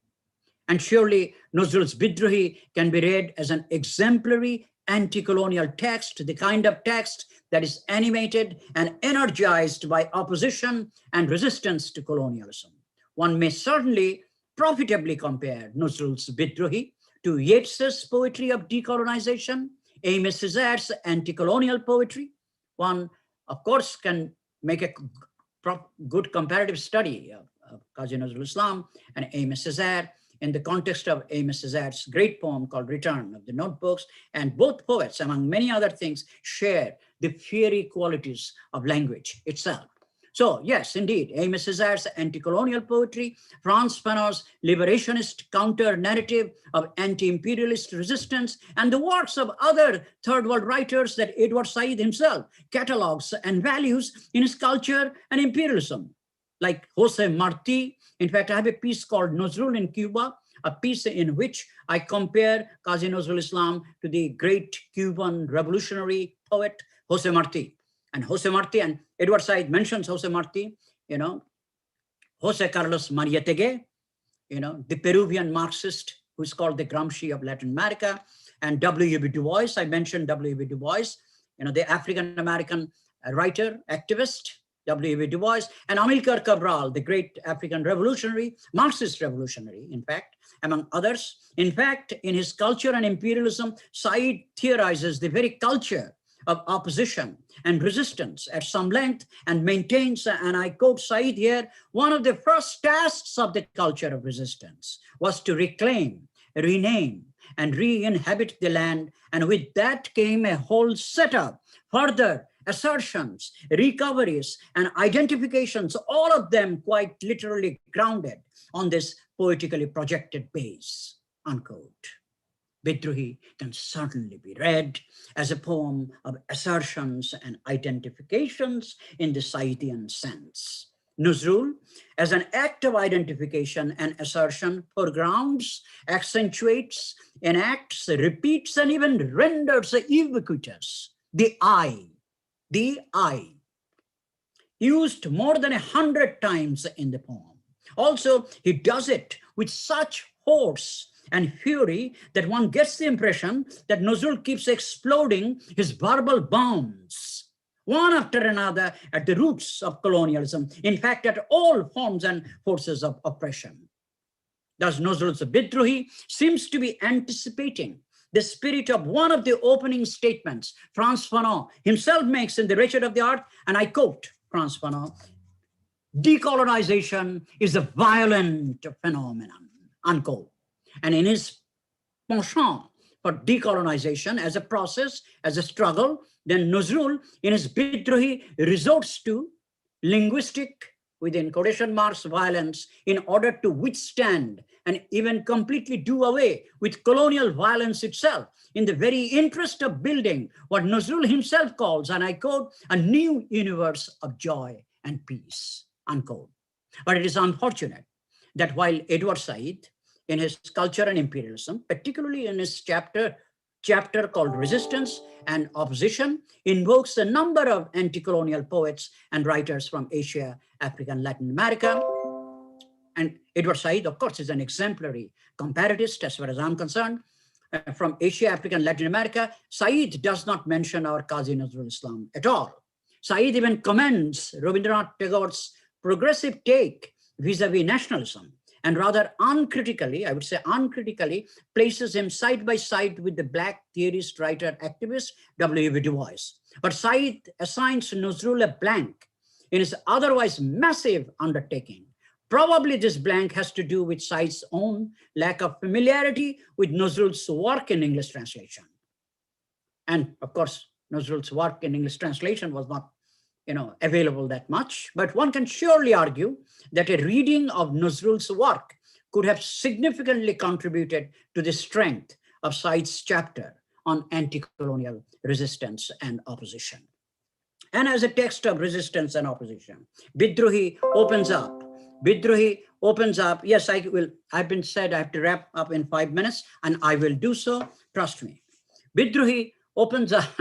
And surely Nazrul's Bidrohi can be read as an exemplary anti-colonial text, the kind of text that is animated and energized by opposition and resistance to colonialism. One may certainly profitably compare Nazrul's Bidrohi to Yeats's poetry of decolonization, Amy Césare's anti-colonial poetry. One, of course, can make a good comparative study of Kazi Nazrul Islam and Amy Césare in the context of Amy Césare's great poem called Return of the Notebooks. And both poets, among many other things, share the fiery qualities of language itself. So yes, indeed, Amy Césare's anti-colonial poetry, Frantz Fanon's liberationist counter-narrative of anti-imperialist resistance, and the works of other third world writers that Edward Said himself catalogs and values in his culture and imperialism, like Jose Marti. In fact, I have a piece called Nazrul in Cuba, a piece in which I compare Kazi Nazrul Islam to the great Cuban revolutionary poet, Jose Marti. And Jose Marti, and Edward Said mentions Jose Marti, Jose Carlos Mariátegui, the Peruvian Marxist who's called the Gramsci of Latin America, and W.E.B. Du Bois. I mentioned W.E.B. Du Bois, the African-American writer, activist, W.E.B. Du Bois, and Amilcar Cabral, the great African revolutionary, Marxist revolutionary, in fact, among others. In fact, in his Culture and Imperialism, Said theorizes the very culture of opposition and resistance at some length and maintains, and I quote Said here, "One of the first tasks of the culture of resistance was to reclaim, rename, and re-inhabit the land, and with that came a whole set of further assertions, recoveries, and identifications, all of them quite literally grounded on this poetically projected base," unquote. Bidrohi can certainly be read as a poem of assertions and identifications in the Saidian sense. Nazrul, as an act of identification and assertion, foregrounds, accentuates, enacts, repeats, and even renders ubiquitous the I, used more than 100 times in the poem. Also, he does it with such force and fury that one gets the impression that Nazrul keeps exploding his verbal bombs, one after another, at the roots of colonialism, in fact, at all forms and forces of oppression. Thus, Nazrul's Bidrohi seems to be anticipating the spirit of one of the opening statements Frantz Fanon himself makes in The Wretched of the Earth, and I quote Frantz Fanon, "Decolonization is a violent phenomenon," unquote. And in his penchant for decolonization as a process, as a struggle, then Nazrul, in his Bidrohi, resorts to linguistic, within quotation marks, violence in order to withstand and even completely do away with colonial violence itself, in the very interest of building what Nazrul himself calls, and I quote, "a new universe of joy and peace," unquote. But it is unfortunate that while Edward Said, in his Culture and Imperialism, particularly in his chapter called Resistance and Opposition, invokes a number of anti-colonial poets and writers from Asia, Africa, and Latin America. And Edward Said, of course, is an exemplary comparatist, as far as I'm concerned. From Asia, Africa, and Latin America, Said does not mention our Kazi Nazrul Islam at all. Said even commends Rabindranath Tagore's progressive take vis-a-vis nationalism, and rather uncritically, I would say uncritically, places him side by side with the Black theorist, writer, activist, W.E.B. Du Bois. But Said assigns Nazrul a blank in his otherwise massive undertaking. Probably this blank has to do with Said's own lack of familiarity with Nazrul's work in English translation. And of course, Nazrul's work in English translation was not available that much, but one can surely argue that a reading of Nazrul's work could have significantly contributed to the strength of Said's chapter on anti-colonial resistance and opposition. And as a text of resistance and opposition, Bidrohi opens up. Yes, I've been said I have to wrap up in 5 minutes, and I will do so, trust me. Bidrohi opens up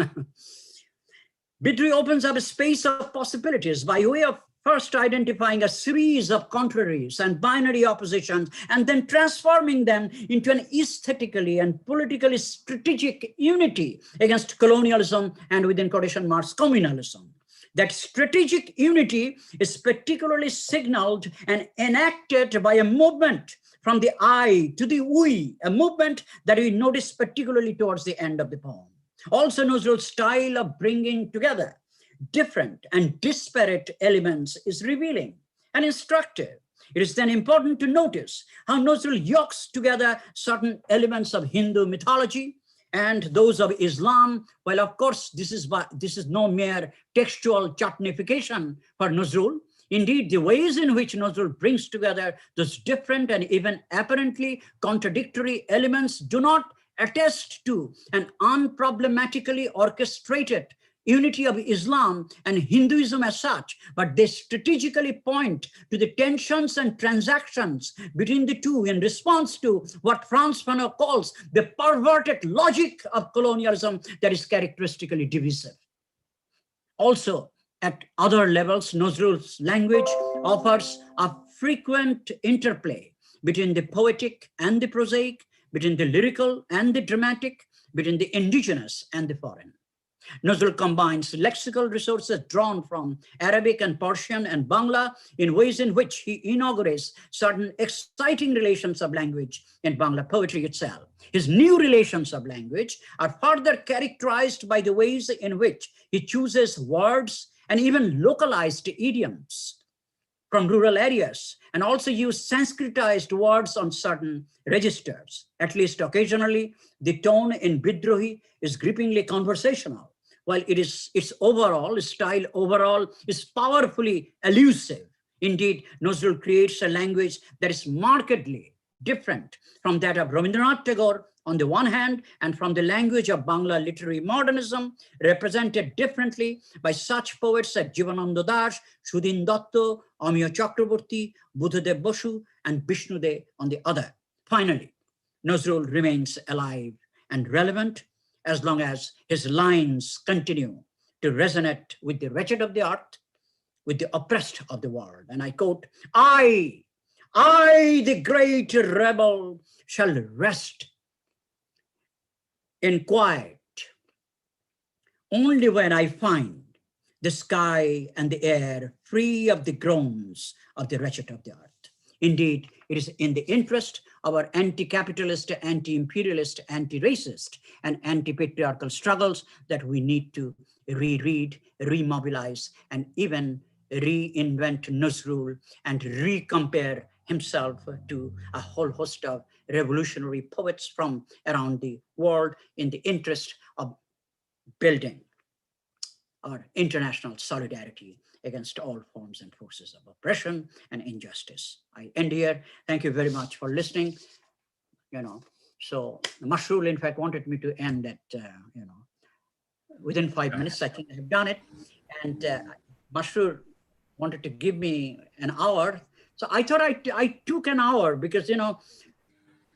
a space of possibilities by way of first identifying a series of contraries and binary oppositions, and then transforming them into an aesthetically and politically strategic unity against colonialism and, within quotation marks, communalism. That strategic unity is particularly signaled and enacted by a movement from the I to the we, a movement that we notice particularly towards the end of the poem. Also, Nazrul's style of bringing together different and disparate elements is revealing and instructive. It is then important to notice how Nazrul yokes together certain elements of Hindu mythology and those of Islam, while of course this is no mere textual chutneyfication for Nazrul. Indeed, the ways in which Nazrul brings together those different and even apparently contradictory elements do not attest to an unproblematically orchestrated unity of Islam and Hinduism as such, but they strategically point to the tensions and transactions between the two in response to what Franz Fanon calls the perverted logic of colonialism that is characteristically divisive. Also, at other levels, Nazrul's language offers a frequent interplay between the poetic and the prosaic, between the lyrical and the dramatic, between the indigenous and the foreign. Nazrul combines lexical resources drawn from Arabic and Persian and Bangla in ways in which he inaugurates certain exciting relations of language in Bangla poetry itself. His new relations of language are further characterized by the ways in which he chooses words and even localized idioms from rural areas, and also use Sanskritized words on certain registers. At least occasionally, the tone in Bidrohi is grippingly conversational, while its overall style is powerfully elusive. Indeed, Nazrul creates a language that is markedly different from that of Rabindranath Tagore on the one hand, and from the language of Bangla literary modernism, represented differently by such poets as Jivananda Das, Sudhin Datta, Amiya Chakraborty, Buddhadev Basu, and Vishnudev on the other. Finally, Nazrul remains alive and relevant as long as his lines continue to resonate with the wretched of the earth, with the oppressed of the world. And I quote, I, the great rebel, shall rest in quiet only when I find the sky and the air free of the groans of the wretched of the earth. Indeed, it is in the interest of our anti-capitalist, anti-imperialist, anti-racist, and anti-patriarchal struggles that we need to reread, remobilize, and even reinvent Nazrul and recompare himself to a whole host of revolutionary poets from around the world in the interest of building our international solidarity against all forms and forces of oppression and injustice. I end here. Thank you very much for listening. So Nazrul, in fact, wanted me to end at, within 5 minutes. I think I have done it. And Nazrul wanted to give me an hour. So I thought I took an hour because,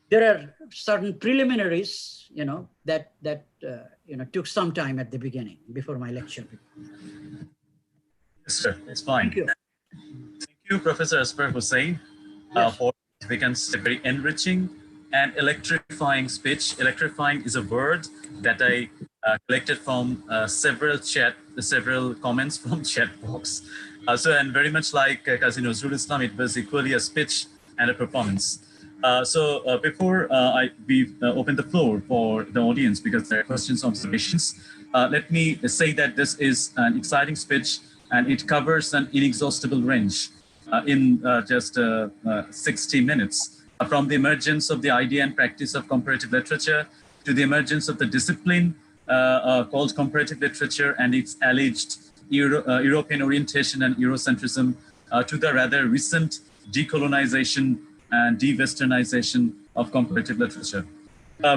there are certain preliminaries, that took some time at the beginning before my lecture. Yes, sir. It's fine. Thank you. Thank you, Professor Azfar Hussain, for a very enriching and electrifying speech. Electrifying is a word that I collected from several comments from chat box. And very much like Kazi Nazrul Islam, it was equally a speech and a performance. Before we open the floor for the audience, because there are questions and observations, let me say that this is an exciting speech and it covers an inexhaustible range in just 60 minutes, from the emergence of the idea and practice of comparative literature to the emergence of the discipline called comparative literature and its alleged European orientation and Eurocentrism to the rather recent decolonization and de-Westernization of comparative literature.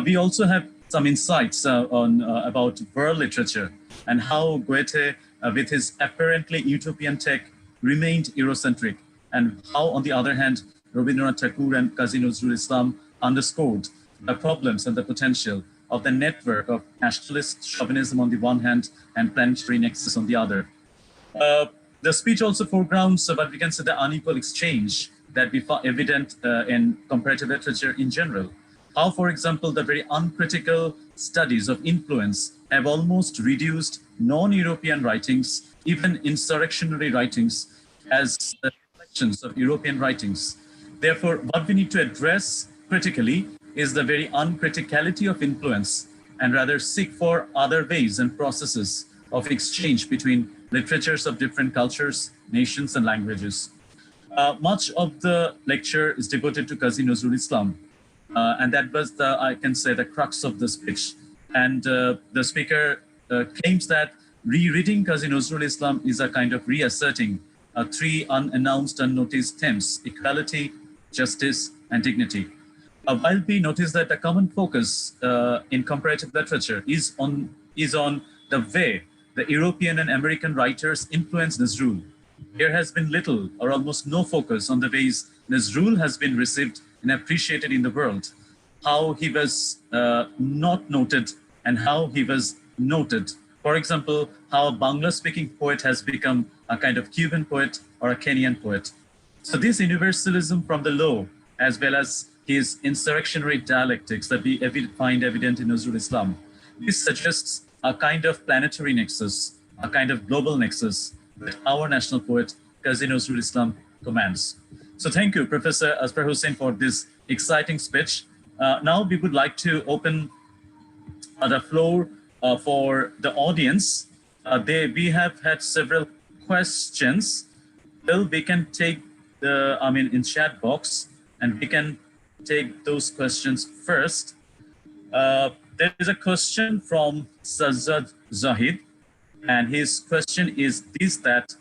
We also have some insights about world literature and how Goethe, with his apparently utopian take, remained Eurocentric, and how, on the other hand, Rabindranath Tagore and Kazi Nazrul Islam underscored the problems and the potential of the network of nationalist chauvinism on the one hand and planetary nexus on the other. The speech also foregrounds what we can say the unequal exchange that we find evident in comparative literature in general. How, for example, the very uncritical studies of influence have almost reduced non-European writings, even insurrectionary writings, as reflections of European writings. Therefore, what we need to address critically is the very uncriticality of influence, and rather seek for other ways and processes of exchange between literatures of different cultures, nations, and languages. Much of the lecture is devoted to Kazi Nazrul Islam, and that was I can say, the crux of the speech. And the speaker claims that rereading Kazi Nazrul Islam is a kind of reasserting three unannounced, unnoticed themes: equality, justice, and dignity. While we notice that the common focus in comparative literature is on the way the European and American writers influence Nazrul, there has been little or almost no focus on the ways Nazrul has been received and appreciated in the world, how he was not noted and how he was noted. For example, how a Bangla-speaking poet has become a kind of Cuban poet or a Kenyan poet. So this universalism from the law, as well as his insurrectionary dialectics that we find evident in Nazrul Islam, this suggests a kind of planetary nexus, a kind of global nexus that our national poet, Kazi Nazrul Islam, commands. So thank you, Professor Azfar Hussain, for this exciting speech. Now we would like to open the floor for the audience. We have had several questions. Well, we can take in chat box, and we can take those questions first. There is a question from Sajjad Zahid, and his question is this: that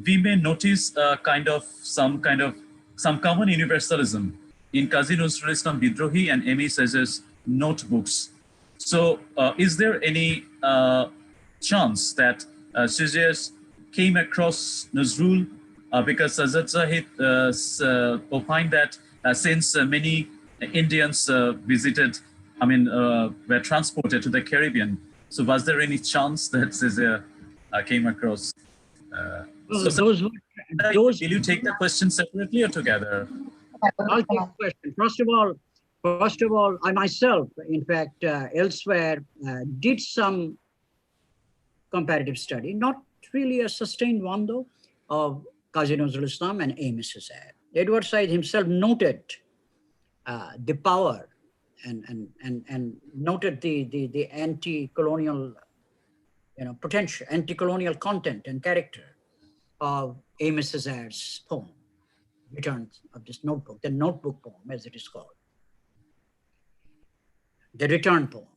we may notice some common universalism in Kazi Nazrul Islam Bidrohi and M.E. Sajjad's notebooks. So is there any chance that Sajjad came across Nazrul because Sajjad Zahid opined that since many Indians were transported to the Caribbean, so was there any chance that Sajjad came across? Will you take the question separately or together? I'll take the question. First of all, I myself, in fact, elsewhere, did some comparative study, not really a sustained one though, of Kazi Nazrul Islam and A.M. Sajjad. Edward Said himself noted the power and noted the anti-colonial potential, anti-colonial content and character of A.M. Sajjad's poem, Returns of this notebook, the notebook poem as it is called. The return poem.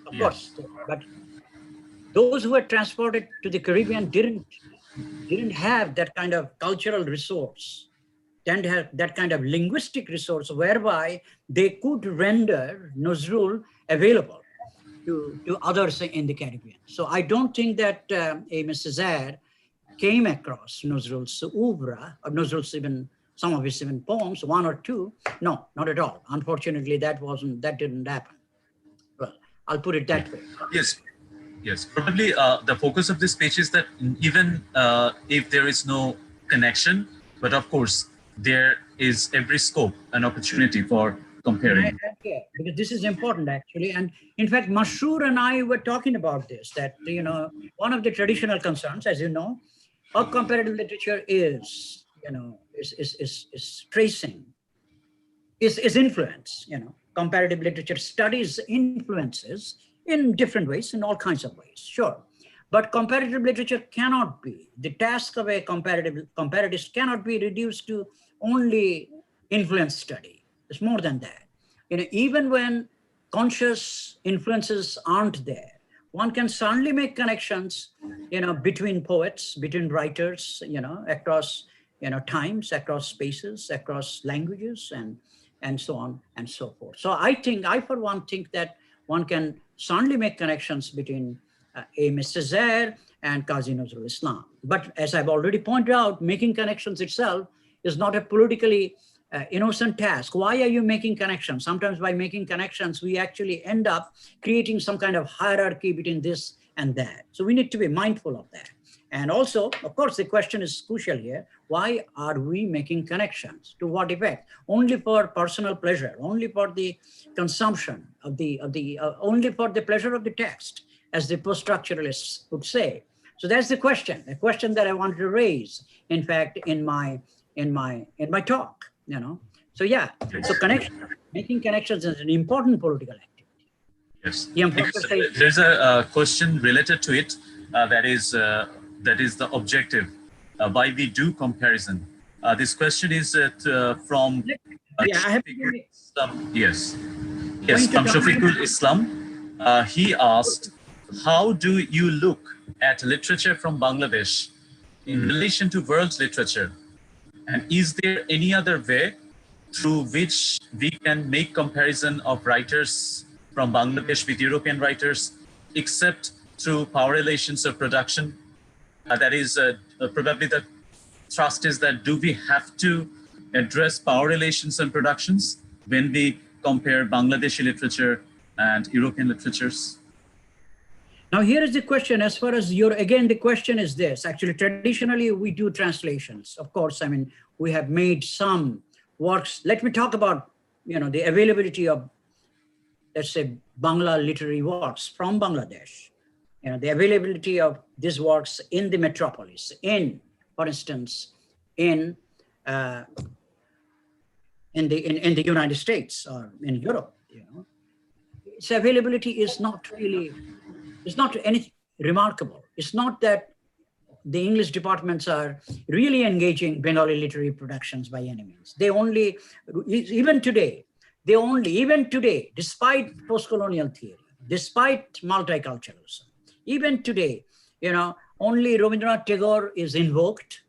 Of course, but those who were transported to the Caribbean didn't have that kind of cultural resource, didn't have that kind of linguistic resource whereby they could render Nazrul available to others in the Caribbean. So I don't think that A.M. Sajjad came across Nazrul's oeuvre, or Nazrul's some of his poems, one or two. No, not at all. Unfortunately, that didn't happen. Well, I'll put it that way. Yes. Probably the focus of this speech is that even if there is no connection, but of course, there is every scope and opportunity for comparing. Because this is important actually. And in fact, Masroor and I were talking about this, that, one of the traditional concerns, as you know, of comparative literature is tracing, is influence. Comparative literature studies influences in different ways, in all kinds of ways, sure. But comparative literature cannot be, the task of a comparatist cannot be reduced to only influence study. It's more than that. Even when conscious influences aren't there, one can certainly make connections between poets, between writers, across, times, across spaces, across languages, and so on and so forth. So I for one think that one can certainly make connections between A.M.S. Césaire and Kazi Nazrul Islam. But as I've already pointed out, making connections itself is not a politically innocent task. Why are you making connections? Sometimes by making connections, we actually end up creating some kind of hierarchy between this and that. So we need to be mindful of that. And also, of course, the question is crucial here. Why are we making connections? To what effect? Only for personal pleasure, only for the consumption of only for the pleasure of the text, as the post-structuralists would say. So that's the question, a question that I wanted to raise, in fact, in my talk, So yeah, so making connections is an important political activity. Yes, there's a question related to it that is the objective. Why we do comparison? This question is from from Shafiqul Islam. He asked, how do you look at literature from Bangladesh in relation to world literature? And is there any other way through which we can make comparison of writers from Bangladesh with European writers, except through power relations of production? That is probably the thrust is that do we have to address power relations and productions when we compare Bangladeshi literature and European literatures? Now, here is the question. As far as again, the question is this. Actually, traditionally, we do translations. Of course, I mean, we have made some works. Let me talk about, the availability of, let's say, Bangla literary works from Bangladesh. The availability of these works in the metropolis, for instance, in the United States or in Europe. Its availability is not anything remarkable. It's not that the English departments are really engaging Bengali literary productions by any means. Even today, despite post-colonial theory, despite multiculturalism, even today, only Rabindranath Tagore is invoked.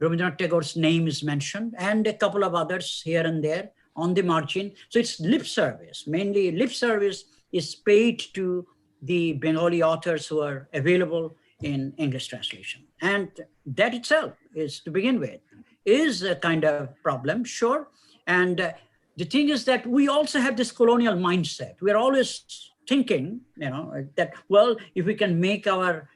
Rabindranath Tagore's name is mentioned, and a couple of others here and there on the margin. So it's lip service. Mainly lip service is paid to the Bengali authors who are available in English translation. And that itself is, to begin with, is a kind of problem, sure. And the thing is that we also have this colonial mindset. We're always thinking, that, well, if we can make our,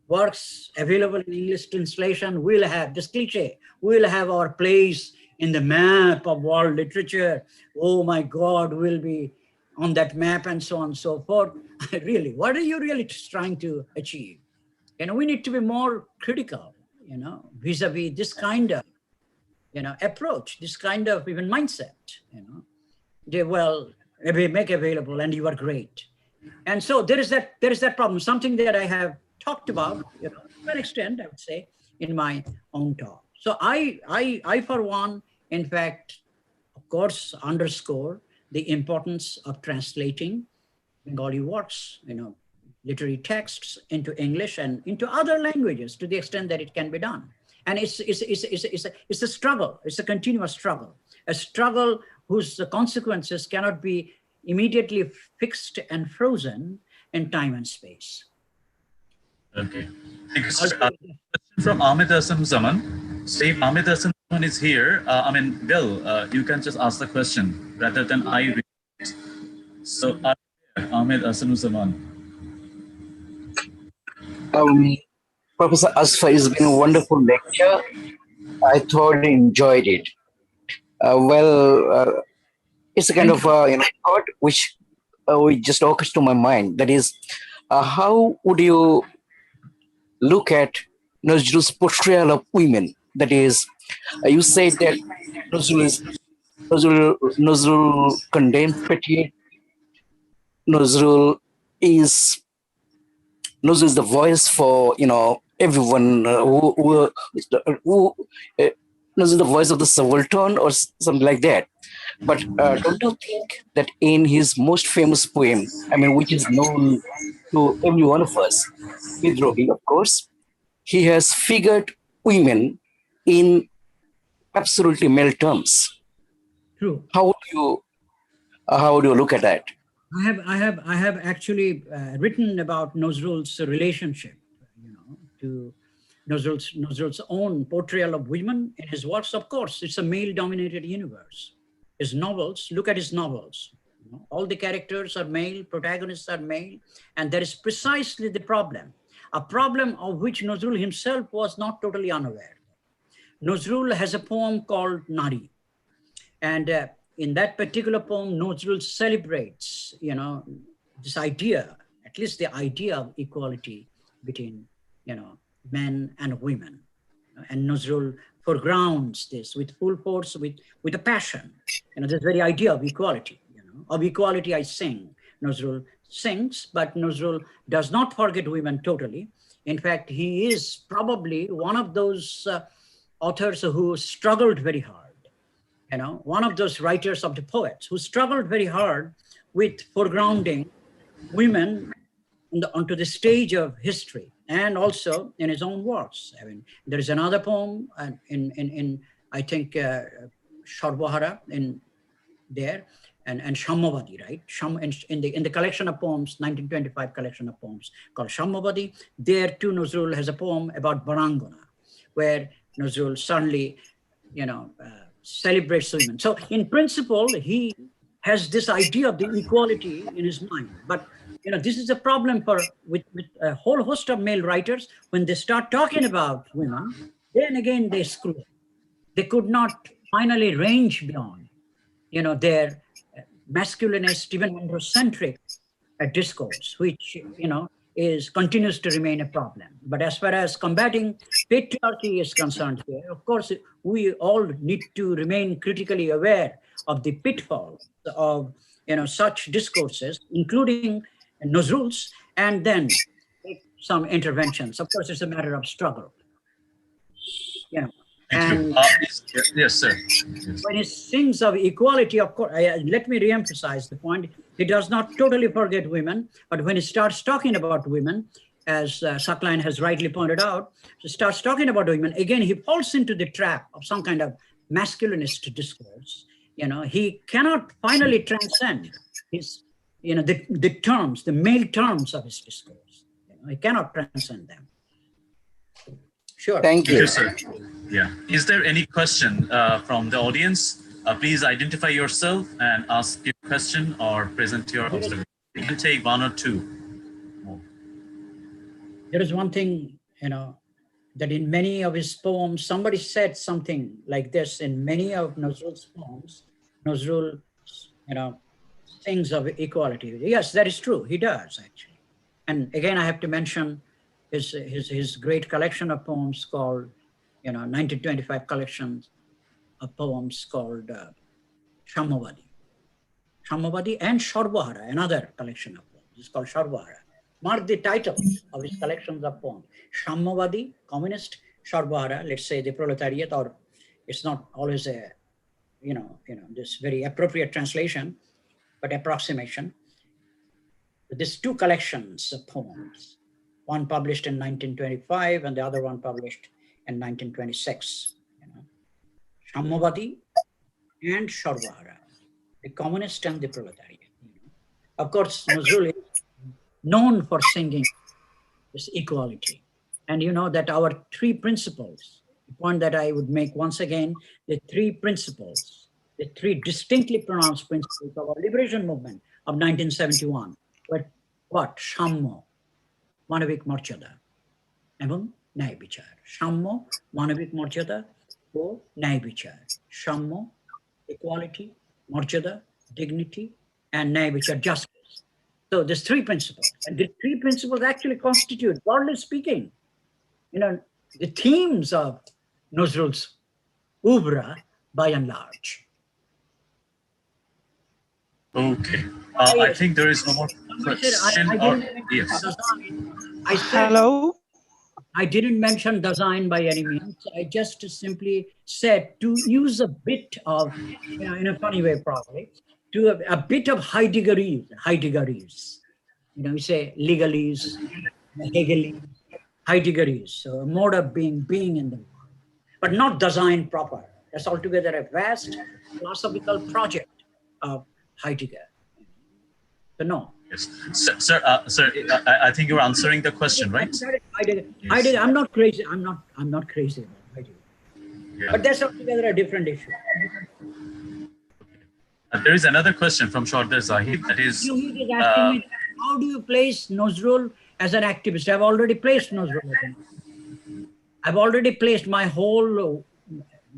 works available in English translation, we'll have this cliche, we'll have our place in the map of world literature. Oh my God, we'll be on that map and so on and so forth. Really, what are you really trying to achieve? We need to be more critical, vis-a-vis this kind of, approach, this kind of even mindset, well, we make available and you are great. And so there is that problem, something that I have talked about, to an extent, I would say, in my own talk. So I for one, in fact, of course, underscore the importance of translating Bengali works, literary texts into English and into other languages to the extent that it can be done. And it's a struggle. It's a continuous struggle, a struggle whose consequences cannot be immediately fixed and frozen in time and space. Okay. From Ahmed Hassan Zaman. Say Ahmed Hassan Zaman is here. Bill, you can just ask the question rather than I read it. So, Ahmed Hassan Zaman. Professor Azfar, it's been a wonderful lecture. I thoroughly enjoyed it. It's a kind of thought which just occurs to my mind. That is, how would you look at Nazrul's portrayal of women? That is, you said that Nazrul condemned petty. Nazrul is the voice for everyone who Nazrul the voice of the subaltern or something like that. But don't you think that in his most famous poem, which is known to every one of us, Vidrohi, of course, he has figured women in absolutely male terms. True. How do you look at that? I have actually written about Nazrul's relationship, to Nazrul's own portrayal of women in his works. Of course, it's a male-dominated universe. His novels, look at his novels. All the characters are male, protagonists are male, and that is precisely the problem, a problem of which Nazrul himself was not totally unaware. Nazrul has a poem called Nari, and in that particular poem, Nazrul celebrates, this idea, at least the idea of equality between, men and women. And Nazrul foregrounds this with full force, with a passion. This very idea of equality. Of equality I sing. Nazrul sings, but Nazrul does not forget women totally. In fact, he is probably one of those authors who struggled very hard. One of those writers of the poets who struggled very hard with foregrounding women onto the stage of history and also in his own works. I mean, there is another poem in I think, Sharbahara in there, and Shammavadi, right? In the collection of poems, 1925 collection of poems called Shammavadi. There too, Nazrul has a poem about Barangana, where Nazrul certainly, celebrates women. So in principle, he has this idea of the equality in his mind. But this is a problem with a whole host of male writers. When they start talking about women, then again they screw up. They could not finally range beyond, their masculinist, even androcentric discourse, which continues to remain a problem. But as far as combating patriarchy is concerned here, of course, we all need to remain critically aware of the pitfalls of such discourses, including Nazrul's, and then make some interventions. Of course, it's a matter of struggle. Thank you. Yes, sir. Yes. When he sings of equality, of course, let me reemphasize the point. He does not totally forget women, but when he starts talking about women, as Sakline has rightly pointed out, he starts talking about women, again, he falls into the trap of some kind of masculinist discourse. He cannot finally transcend his, the terms, the male terms of his discourse. He cannot transcend them. Sure. Thank you. Sir. Yeah. Is there any question from the audience? Please identify yourself and ask your question or present your observation. You can take one or two more. There is one thing, that in many of his poems, somebody said something like this. In many of Nazrul's poems, Nazrul, sings of equality. Yes, that is true. He does, actually. And again, I have to mention his great collection of poems called, 1925 collections of poems called Shammavadi. Shammavadi and Sharbahara, another collection of poems. It's called Sharbahara. Mark the title of his collections of poems. Shammavadi, communist, Sharbahara, let's say the proletariat, or it's not always a, this very appropriate translation, but approximation. These two collections of poems, one published in 1925 and the other one published in 1926. Shammavadi and Sharbahara, the communist and the proletariat. Of course, Nazrul is known for singing this equality. And that our three principles, the point that I would make once again, the three principles, the three distinctly pronounced principles of our liberation movement of 1971 were what? Shammo, Manavik Marchada, এবং ন্যায় বিচার। সাম্য, মানবিক মর্যাদা ও ন্যায় বিচার। সাম্য, equality, মর্যাদা, dignity, and ন্যায় বিচার, justice. So there's three principles, and the three principles actually constitute, broadly speaking, the themes of Nazrul's oeuvre by and large. Okay. I think there is no more question. Yes. I said, Hello. I didn't mention design by any means. I just simply said to use a bit of, in a funny way probably, to a bit of Heideggerize. We say legalese, Hegelian, Heideggerese, a mode of being in the world, but not Dasein proper. That's altogether a vast philosophical project of Heidegger. So no. Yes, sir. I think you're answering the question, right? Heidegger. Yes. Heidegger. I'm not crazy. I'm not crazy about Heidegger. Yeah. But that's altogether a different issue. There is another question from Shorter Zahid, that is, He is asking me, how do you place Nazrul as an activist? I've already placed Nazrul as an activist. I've already placed my whole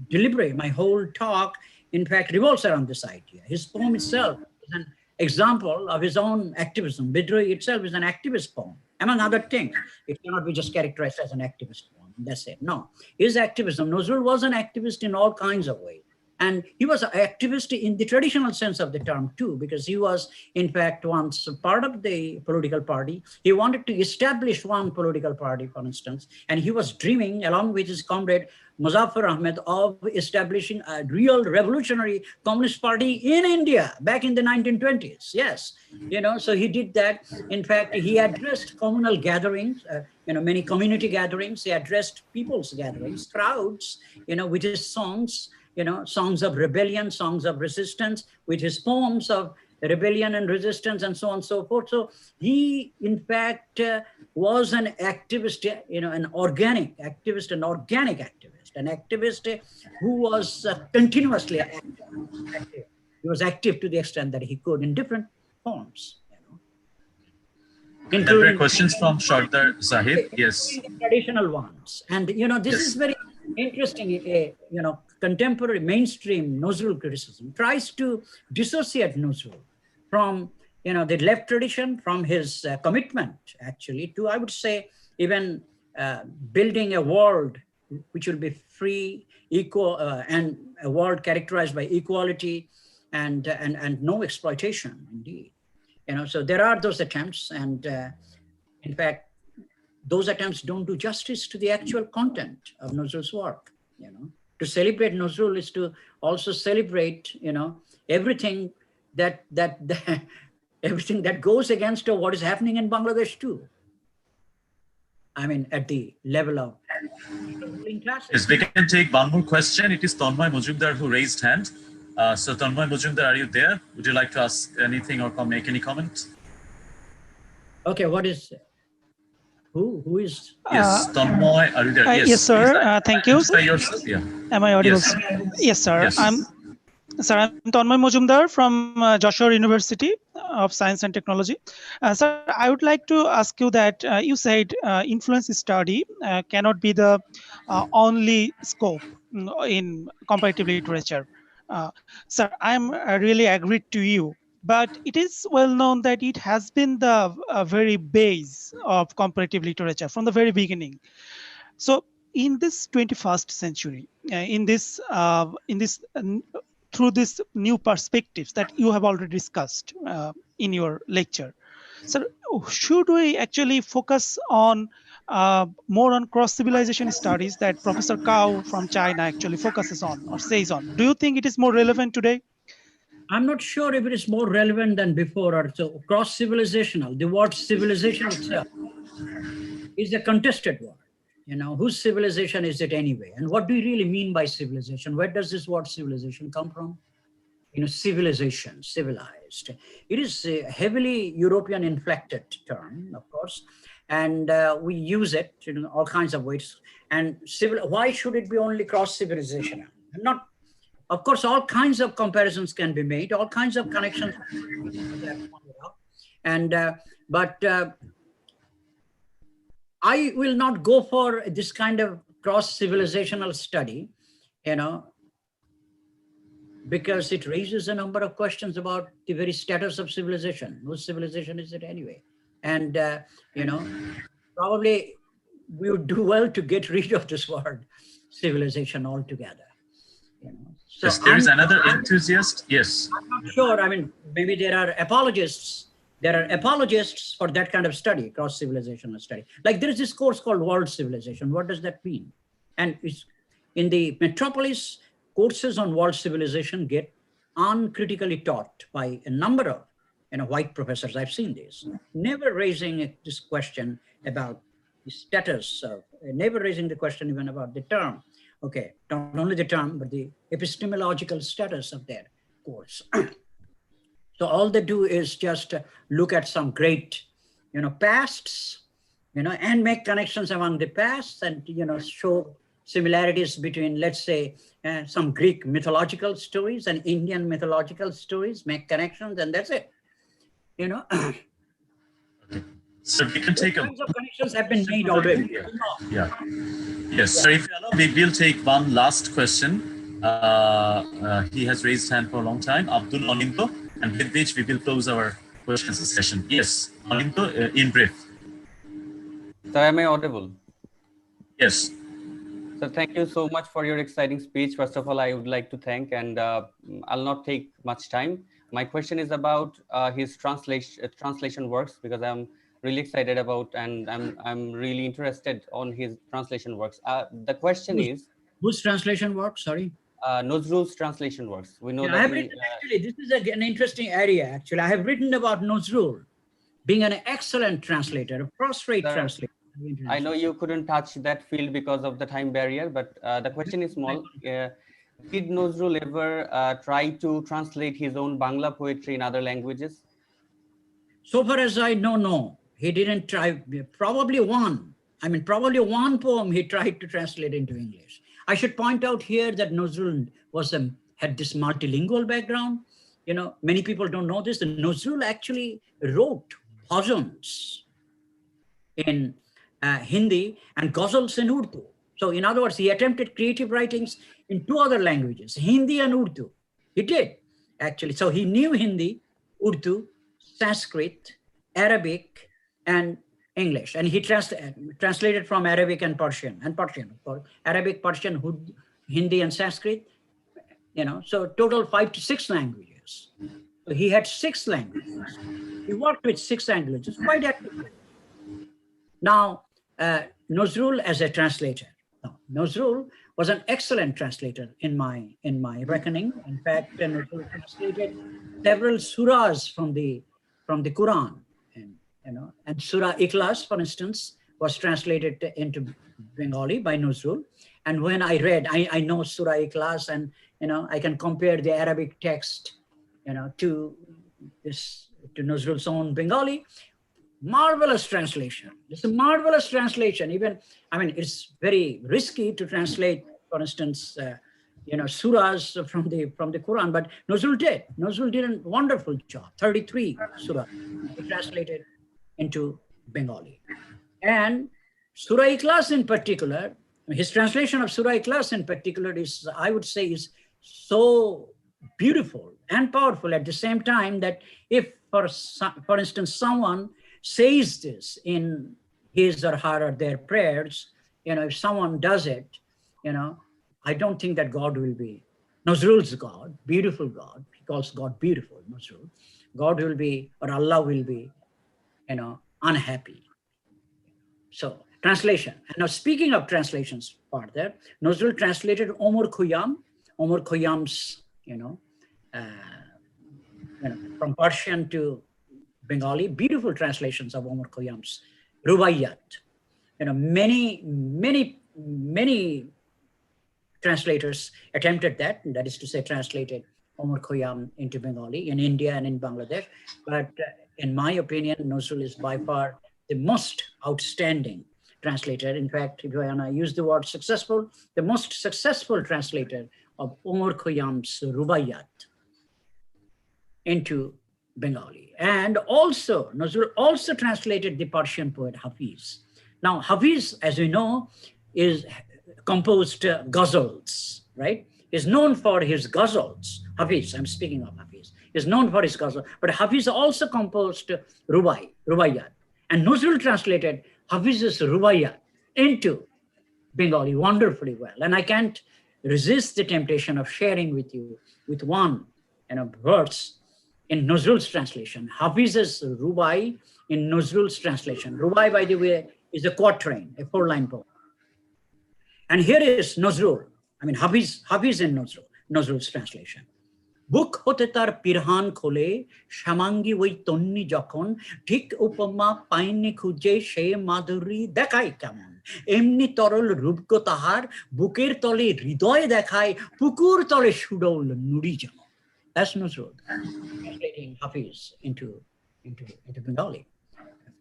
deliberate, my whole talk, in fact, revolves around this idea. His poem itself is an example of his own activism. Bidroi itself is an activist poem, among other things. It cannot be just characterized as an activist poem. That's it. No, his activism, Nazrul was an activist in all kinds of ways. And he was an activist in the traditional sense of the term too, because he was, in fact, once part of the political party. He wanted to establish one political party, for instance, and he was dreaming, along with his comrade Muzaffar Ahmed, of establishing a real revolutionary communist party in India back in the 1920s. Yes, so he did that. In fact, he addressed communal gatherings, many community gatherings. He addressed people's gatherings, crowds, with his songs. Songs of rebellion, songs of resistance, with his poems of rebellion and resistance, and so on and so forth. So he, in fact, was an activist, an organic activist, an activist who was continuously active. He was active to the extent that he could in different forms. There were questions from Shorter Zahid. Yes. Traditional ones. And, this is very interesting, contemporary mainstream Nazrul criticism tries to dissociate Nazrul from, the left tradition, from his commitment, actually, to, I would say, even building a world which will be free, equal, and a world characterized by equality and no exploitation, indeed. So there are those attempts, and in fact, those attempts don't do justice to the actual content of Nazrul's work. To celebrate Nazrul is to also celebrate, everything that everything that goes against what is happening in Bangladesh too. I mean, at the level of ruling classes. Yes, we can take one more question. It is Tanmay Mujumdar who raised hand. So Tanmay Mujumdar, are you there? Would you like to ask anything or make any comment? Okay, what is... Who is? Yes, Tanmay, are you there? Yes, sir. Thank you. Yourself? Yeah. Am I audible? Yes, sir. Yes. I'm Tanmay Mujumdar from Joshua University of Science and Technology. Sir, I would like to ask you that you said influence study cannot be the only scope in comparative literature. Sir, I'm really agreed to you. But it is well known that it has been the very base of comparative literature from the very beginning. So in this 21st century, through these new perspectives that you have already discussed in your lecture, so should we actually focus on more on cross-civilization studies that Professor Kao from China actually focuses on or says on? Do you think it is more relevant today? I'm not sure if it is more relevant than before or so. Cross-civilizational, the word civilization itself is a contested word. Whose civilization is it anyway? And what do you really mean by civilization? Where does this word civilization come from? Civilization, civilized. It is a heavily European inflected term, of course, and we use it in all kinds of ways. And why should it be only cross-civilizational? Not. Of course, all kinds of comparisons can be made, all kinds of connections. But I will not go for this kind of cross-civilizational study, because it raises a number of questions about the very status of civilization. Whose civilization is it anyway? And, probably we would do well to get rid of this word civilization altogether. So yes, there is another enthusiast. Yes. I'm not sure. I mean, maybe there are apologists. There are apologists for that kind of study, cross-civilizational study. Like there is this course called World Civilization. What does that mean? And it's in the metropolis, courses on world civilization get uncritically taught by a number of, white professors, I've seen this, never raising this question about the status of, never raising the question even about the term. Okay, not only the term, but the epistemological status of their course. So all they do is just look at some great, pasts, and make connections among the pasts and, show similarities between, let's say, some Greek mythological stories and Indian mythological stories, make connections, and that's it. Okay. So we can take kinds of connections have been made already. Yeah. Yes. So if you allow, we will take one last question. He has raised hand for a long time, Abdul Olinto, and with which we will close our questions session. Yes, Olinto, in brief. So am I audible? Yes. So thank you so much for your exciting speech. First of all, I would like to thank, and I'll not take much time. My question is about his translation works, because I'm really excited about, and I'm really interested on his translation works. The question is, whose translation works? Sorry. Nazrul's translation works. We know that I have written, actually, this is an interesting area. Actually, I have written about Nazrul being an excellent translator, a first-rate translator. I know you couldn't touch that field because of the time barrier, but the question is small. Did Nazrul ever try to translate his own Bangla poetry in other languages? So far as I know, no. He didn't try, probably one poem he tried to translate into English. I should point out here that Nazrul had this multilingual background. Many people don't know this. Nazrul actually wrote poems in Hindi and ghazals in Urdu. So in other words, he attempted creative writings in two other languages, Hindi and Urdu. He did, actually. So he knew Hindi, Urdu, Sanskrit, Arabic, and English. And he translated from Arabic and Persian, of course. Arabic, Persian, Hindi, and Sanskrit. So total 5 to 6 languages. So he had 6 languages. He worked with 6 languages, quite actively. Now, Nazrul as a translator. Nazrul was an excellent translator in my reckoning. In fact, Nazrul translated several surahs from the Quran, and Surah Ikhlas, for instance, was translated into Bengali by Nazrul. And when I read, I know Surah Ikhlas, and I can compare the Arabic text, to Nazrul's own Bengali. Marvelous translation. It's a marvelous translation. Even, it's very risky to translate, for instance, surahs from the Quran, but Nazrul did. Nazrul did a wonderful job. 33 surahs he translated into Bengali. And Surah Ikhlas in particular, his translation of Surah Ikhlas in particular is, I would say, is so beautiful and powerful at the same time that if, for instance, someone says this in his or her or their prayers, if someone does it, I don't think that God will be, Nazrul's God, beautiful God, he calls God beautiful, Nazrul. God will be, or Allah will be, unhappy. So translation. And now speaking of translations further, Nazrul translated Omar Khayyam's, from Persian to Bengali, beautiful translations of Omar Khayyam's Rubaiyat. Many translators attempted that is to say, translated Omar Khayyam into Bengali in India and in Bangladesh. But in my opinion, Nazrul is by far the most outstanding translator. In fact, if I use the word successful, the most successful translator of Omar Khayyam's Rubaiyat into Bengali. And also, Nazrul also translated the Persian poet Hafiz. Now, Hafiz, as we know, is composed ghazals, right? Is known for his ghazals. Hafiz, I'm speaking of Hafiz, is known for his ghazals, but Hafiz also composed Rubaiyat. And Nazrul translated Hafiz's Rubaiyat into Bengali wonderfully well. And I can't resist the temptation of sharing with you with one verse in Nazrul's translation, Hafiz's Rubai in Nazrul's translation. Rubai, by the way, is a quatrain, a 4-line poem. And here is Nazrul, Hafiz in Nazrul's translation. বুক হতে তার পিরহান খোলে শ্যামাঙ্গী ওই তন্নি যখন ঠিক উপমা পাইনি খুঁজে সে মাধুরী দেখায় কেমন এমনি তরল রূপক তাহার বুকের তলে হৃদয় দেখায় পুকুর তলে সুডৌল নুড়ি যেমন। That's Nazrul translating Hafiz into Bengali.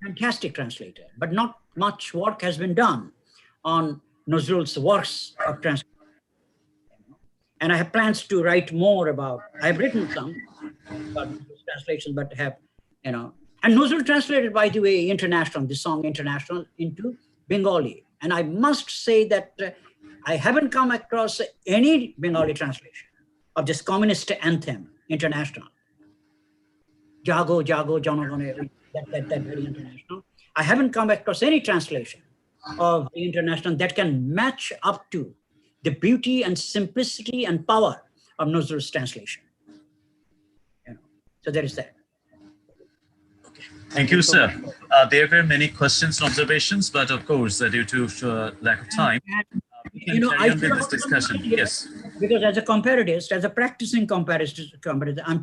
Fantastic translator, but not much work has been done on Nazrul's works of translation. And I have plans to write more about, I've written some about Nazrul's translation, but have, and Nazrul translated, by the way, the song International into Bengali. And I must say that I haven't come across any Bengali translation of this communist anthem, International. Jago, Jago, Janagone, that very International. I haven't come across any translation of the International that can match up to the beauty and simplicity and power of Nazrul's translation. So there is that. Thank you, sir. There were many questions and observations, but of course, due to lack of time, we can carry on with this discussion. Yes. Because as a comparatist, as a practicing comparatist, I'm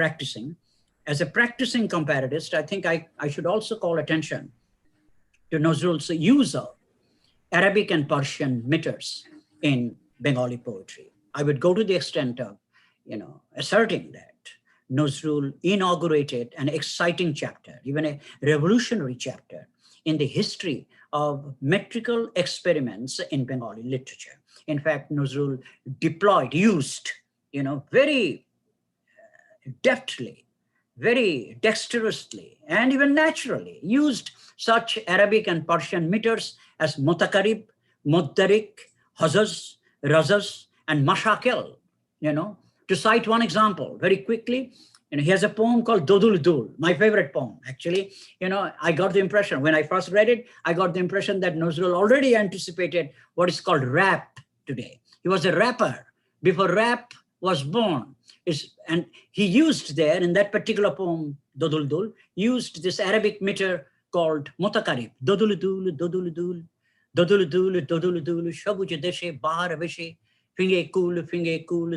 practicing. As a practicing comparatist, I think I should also call attention to Nazrul's use of Arabic and Persian meters in Bengali poetry. I would go to the extent of, asserting that Nazrul inaugurated an exciting chapter, even a revolutionary chapter, in the history of metrical experiments in Bengali literature. In fact, Nazrul used, very deftly, very dexterously, and even naturally used such Arabic and Persian meters as Mutakarib, Muddarik, Hazaz, Razaz, and Mashakil, to cite one example very quickly. He has a poem called Dodul Dul, my favorite poem, actually. I got the impression, when I first read it, I got the impression that Nazrul already anticipated what is called rap today. He was a rapper before rap was born. And he used there, in that particular poem, Dodul Dul, used this Arabic meter called Mutakarib. Dodul Dul, Dodul Dul, Dodul Dul, Dodul Dul, Shabuj Deshe, Bahar Aveshe, Finge Kul,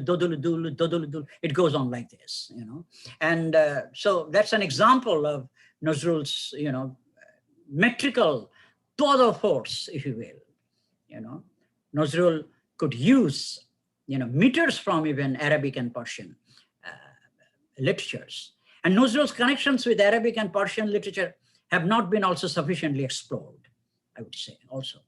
Dodul Dul, Dodul Dul. It goes on like this, And so that's an example of Nazrul's, metrical total force, if you will. Nazrul could use, meters from even Arabic and Persian literatures. And Nazrul's connections with Arabic and Persian literature have not been also sufficiently explored, I would say also.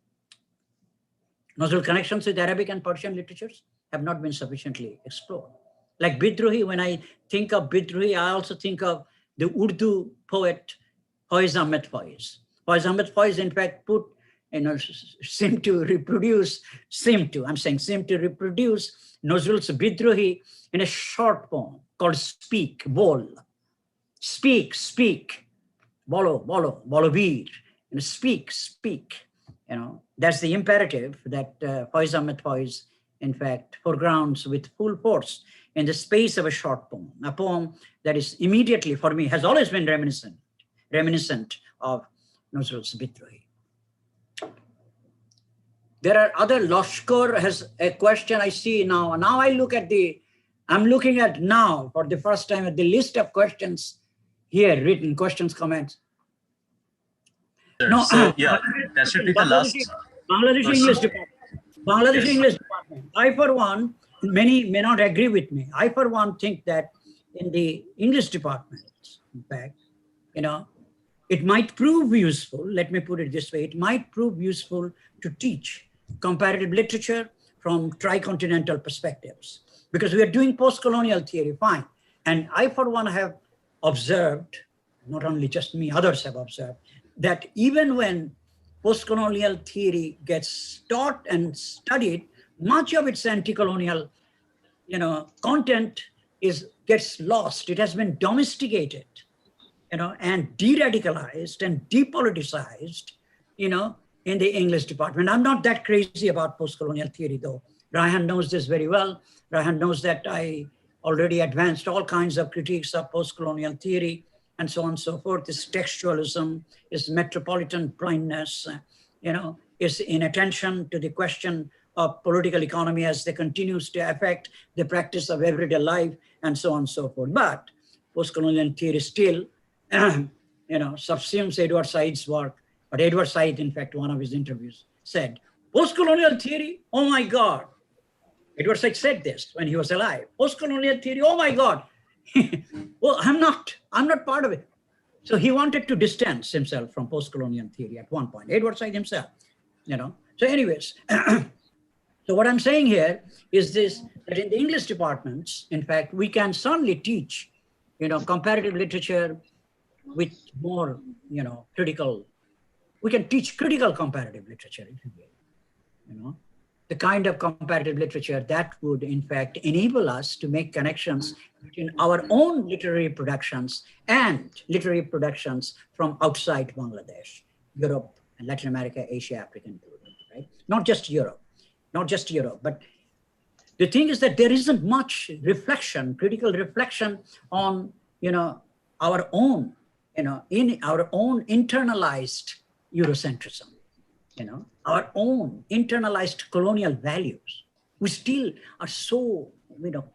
Nazrul connections with Arabic and Persian literatures have not been sufficiently explored. Like Bidruhi, when I think of Bidruhi, I also think of the Urdu poet Faiz Ahmed Faiz. Faiz Ahmed Faiz, in fact, seem to reproduce Nazrul's Bidruhi in a short poem called Speak, Bol. Speak, Bolo, Bolo Veer. Speak. That's the imperative that Faiz Ahmed Faiz, in fact, foregrounds with full force in the space of a short poem, a poem that is immediately, for me, has always been reminiscent of Nazrul's Bidruhi. There are other, Loshkor has a question I see now. Now I'm looking at now, for the first time, at the list of questions here, written questions, comments. No, so yeah, that should be the last. Bangladesh English Department. Bangladesh English Department. I, for one, many may not agree with me. I, for one, think that in the English department, in fact, it might prove useful. Let me put it this way: it might prove useful to teach comparative literature from tricontinental perspectives, because we are doing post-colonial theory, fine. And I, for one, have observed, not only just me, others have observed, that even when post-colonial theory gets taught and studied, much of its anti-colonial, content gets lost. It has been domesticated, and de-radicalized and depoliticized, in the English department. I'm not that crazy about post-colonial theory, though. Raihan knows this very well. Raihan knows that I already advanced all kinds of critiques of post-colonial theory, and so on and so forth. This textualism, is metropolitan blindness, is inattention to the question of political economy as they continues to affect the practice of everyday life and so on and so forth. But post-colonial theory still, subsumes Edward Said's work. But Edward Said, in fact, one of his interviews said, post-colonial theory, oh my God. Edward Said said this when he was alive. Post-colonial theory, oh my God. Well, I'm not part of it. So he wanted to distance himself from post-colonial theory at one point, Edward Said himself, So anyways, so what I'm saying here is this, that in the English departments, in fact, we can certainly teach, comparative literature with more, critical, we can teach critical comparative literature, if you will, the kind of comparative literature that would, in fact, enable us to make connections between our own literary productions and literary productions from outside Bangladesh, Europe, and Latin America, Asia, Africa, right? Not just Europe, but the thing is that there isn't much reflection, critical reflection on, our own, in our own internalized Eurocentrism. Our own internalized colonial values. We still are so,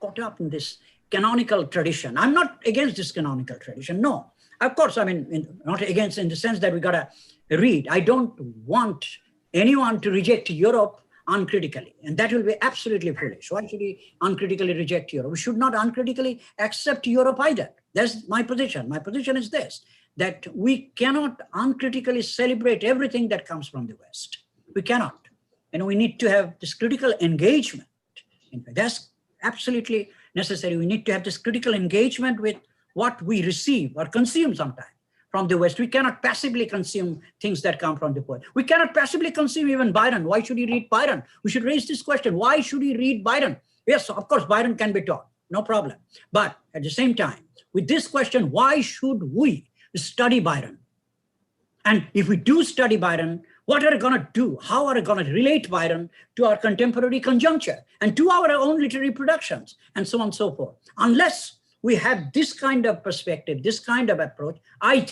caught up in this canonical tradition. I'm not against this canonical tradition, no. Of course, not against in the sense that we gotta read. I don't want anyone to reject Europe uncritically, and that will be absolutely foolish. Why should we uncritically reject Europe? We should not uncritically accept Europe either. That's my position. My position is this, that we cannot uncritically celebrate everything that comes from the West. We cannot. We need to have this critical engagement. In fact, that's absolutely necessary. We need to have this critical engagement with what we receive or consume sometimes from the West. We cannot passively consume things that come from the poet. We cannot passively consume even Byron. Why should you read Byron? We should raise this question. Why should we read Byron? Yes, of course, Byron can be taught. No problem. But at the same time, with this question, why should we study Byron? And if we do study Byron, what are we going to do? How are we going to relate Byron to our contemporary conjuncture and to our own literary productions and so on and so forth? Unless we have this kind of perspective, this kind of approach, I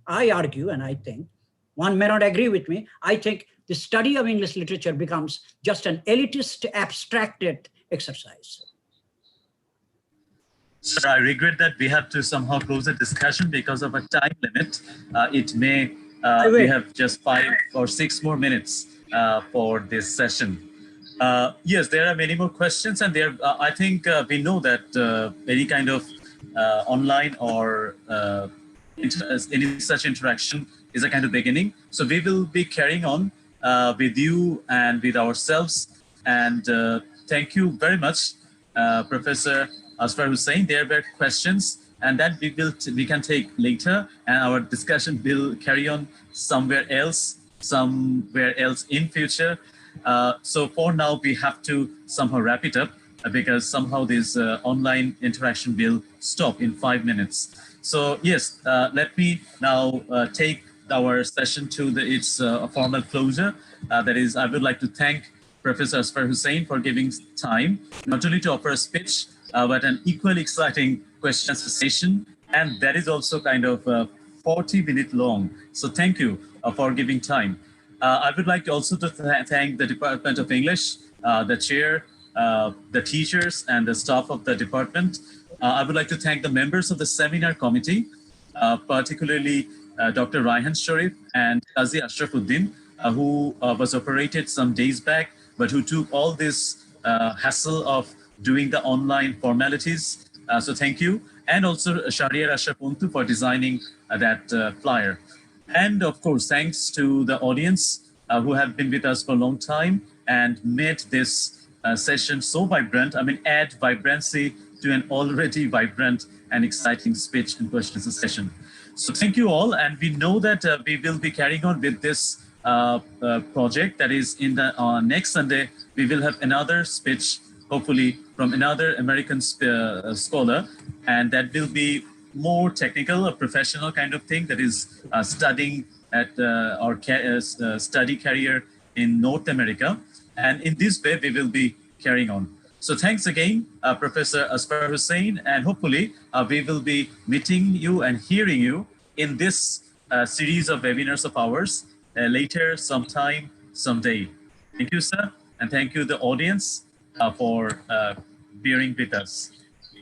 argue, and I think, one may not agree with me, I think the study of English literature becomes just an elitist, abstracted exercise. Sir, I regret that we have to somehow close the discussion because of a time limit. It may, we have just 5 or 6 more minutes for this session. Yes, there are many more questions, and there. I think we know that any kind of online or any such interaction is a kind of beginning. So we will be carrying on with you and with ourselves. And thank you very much, Professor Azfar Hussain. There were questions, and that we can take later, and our discussion will carry on somewhere else in future. So for now, we have to somehow wrap it up because somehow this online interaction will stop in 5 minutes. So yes, let me now take our session to its formal closure. That is, I would like to thank Professor Azfar Hussain for giving time, not only to offer a speech, but an equally exciting question session. And that is also kind of 40-minute long. So thank you for giving time. I would like also to thank the Department of English, the chair, the teachers, and the staff of the department. I would like to thank the members of the seminar committee, particularly Dr. Raihan Sharif and Kazi Ashrafuddin, who was operated some days back, but who took all this hassle of doing the online formalities. So thank you. And also Shahriar Ashrafuntu for designing that flyer. And of course, thanks to the audience who have been with us for a long time and made this session so vibrant. I mean, add vibrancy to an already vibrant and exciting speech and questions session. So thank you all. And we know that we will be carrying on with this project. That is, in the next Sunday, we will have another speech, hopefully from another American scholar, and that will be more technical, a professional kind of thing, that is studying at our study career in North America. And in this way, we will be carrying on. So thanks again, Professor Azfar Hussain, and hopefully we will be meeting you and hearing you in this series of webinars of ours later, sometime, someday. Thank you, sir. And thank you, the audience, for bearing with us.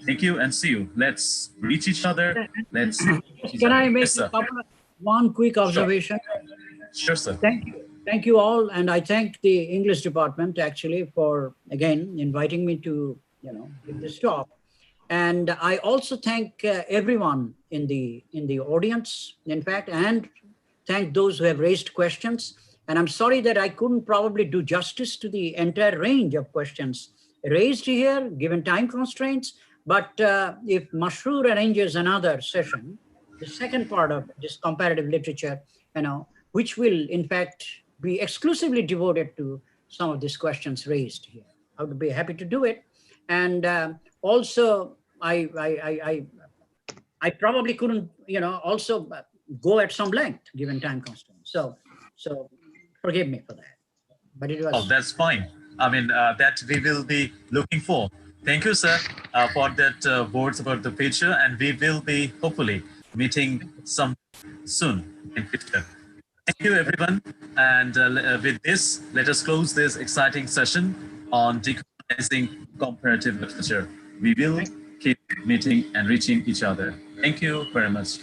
Thank you and see you. Let's reach each other. Let's. Can I make Yes, sir. one quick observation? Sure, sir. Thank you. Thank you all. And I thank the English department actually for, again, inviting me to, give this talk. And I also thank everyone in the audience, in fact, and thank those who have raised questions. And I'm sorry that I couldn't probably do justice to the entire range of questions raised here, given time constraints. But if Masroor arranges another session, the second part of this comparative literature, which will in fact be exclusively devoted to some of these questions raised here, I would be happy to do it. And also, I probably couldn't, also go at some length given time constraints. So forgive me for that. But it was. Oh, that's fine. I mean, that we will be looking for. Thank you, sir, for that words about the future, and we will be hopefully meeting some soon in future. Thank you, everyone. And with this, let us close this exciting session on decolonizing comparative literature. We will keep meeting and reaching each other. Thank you very much.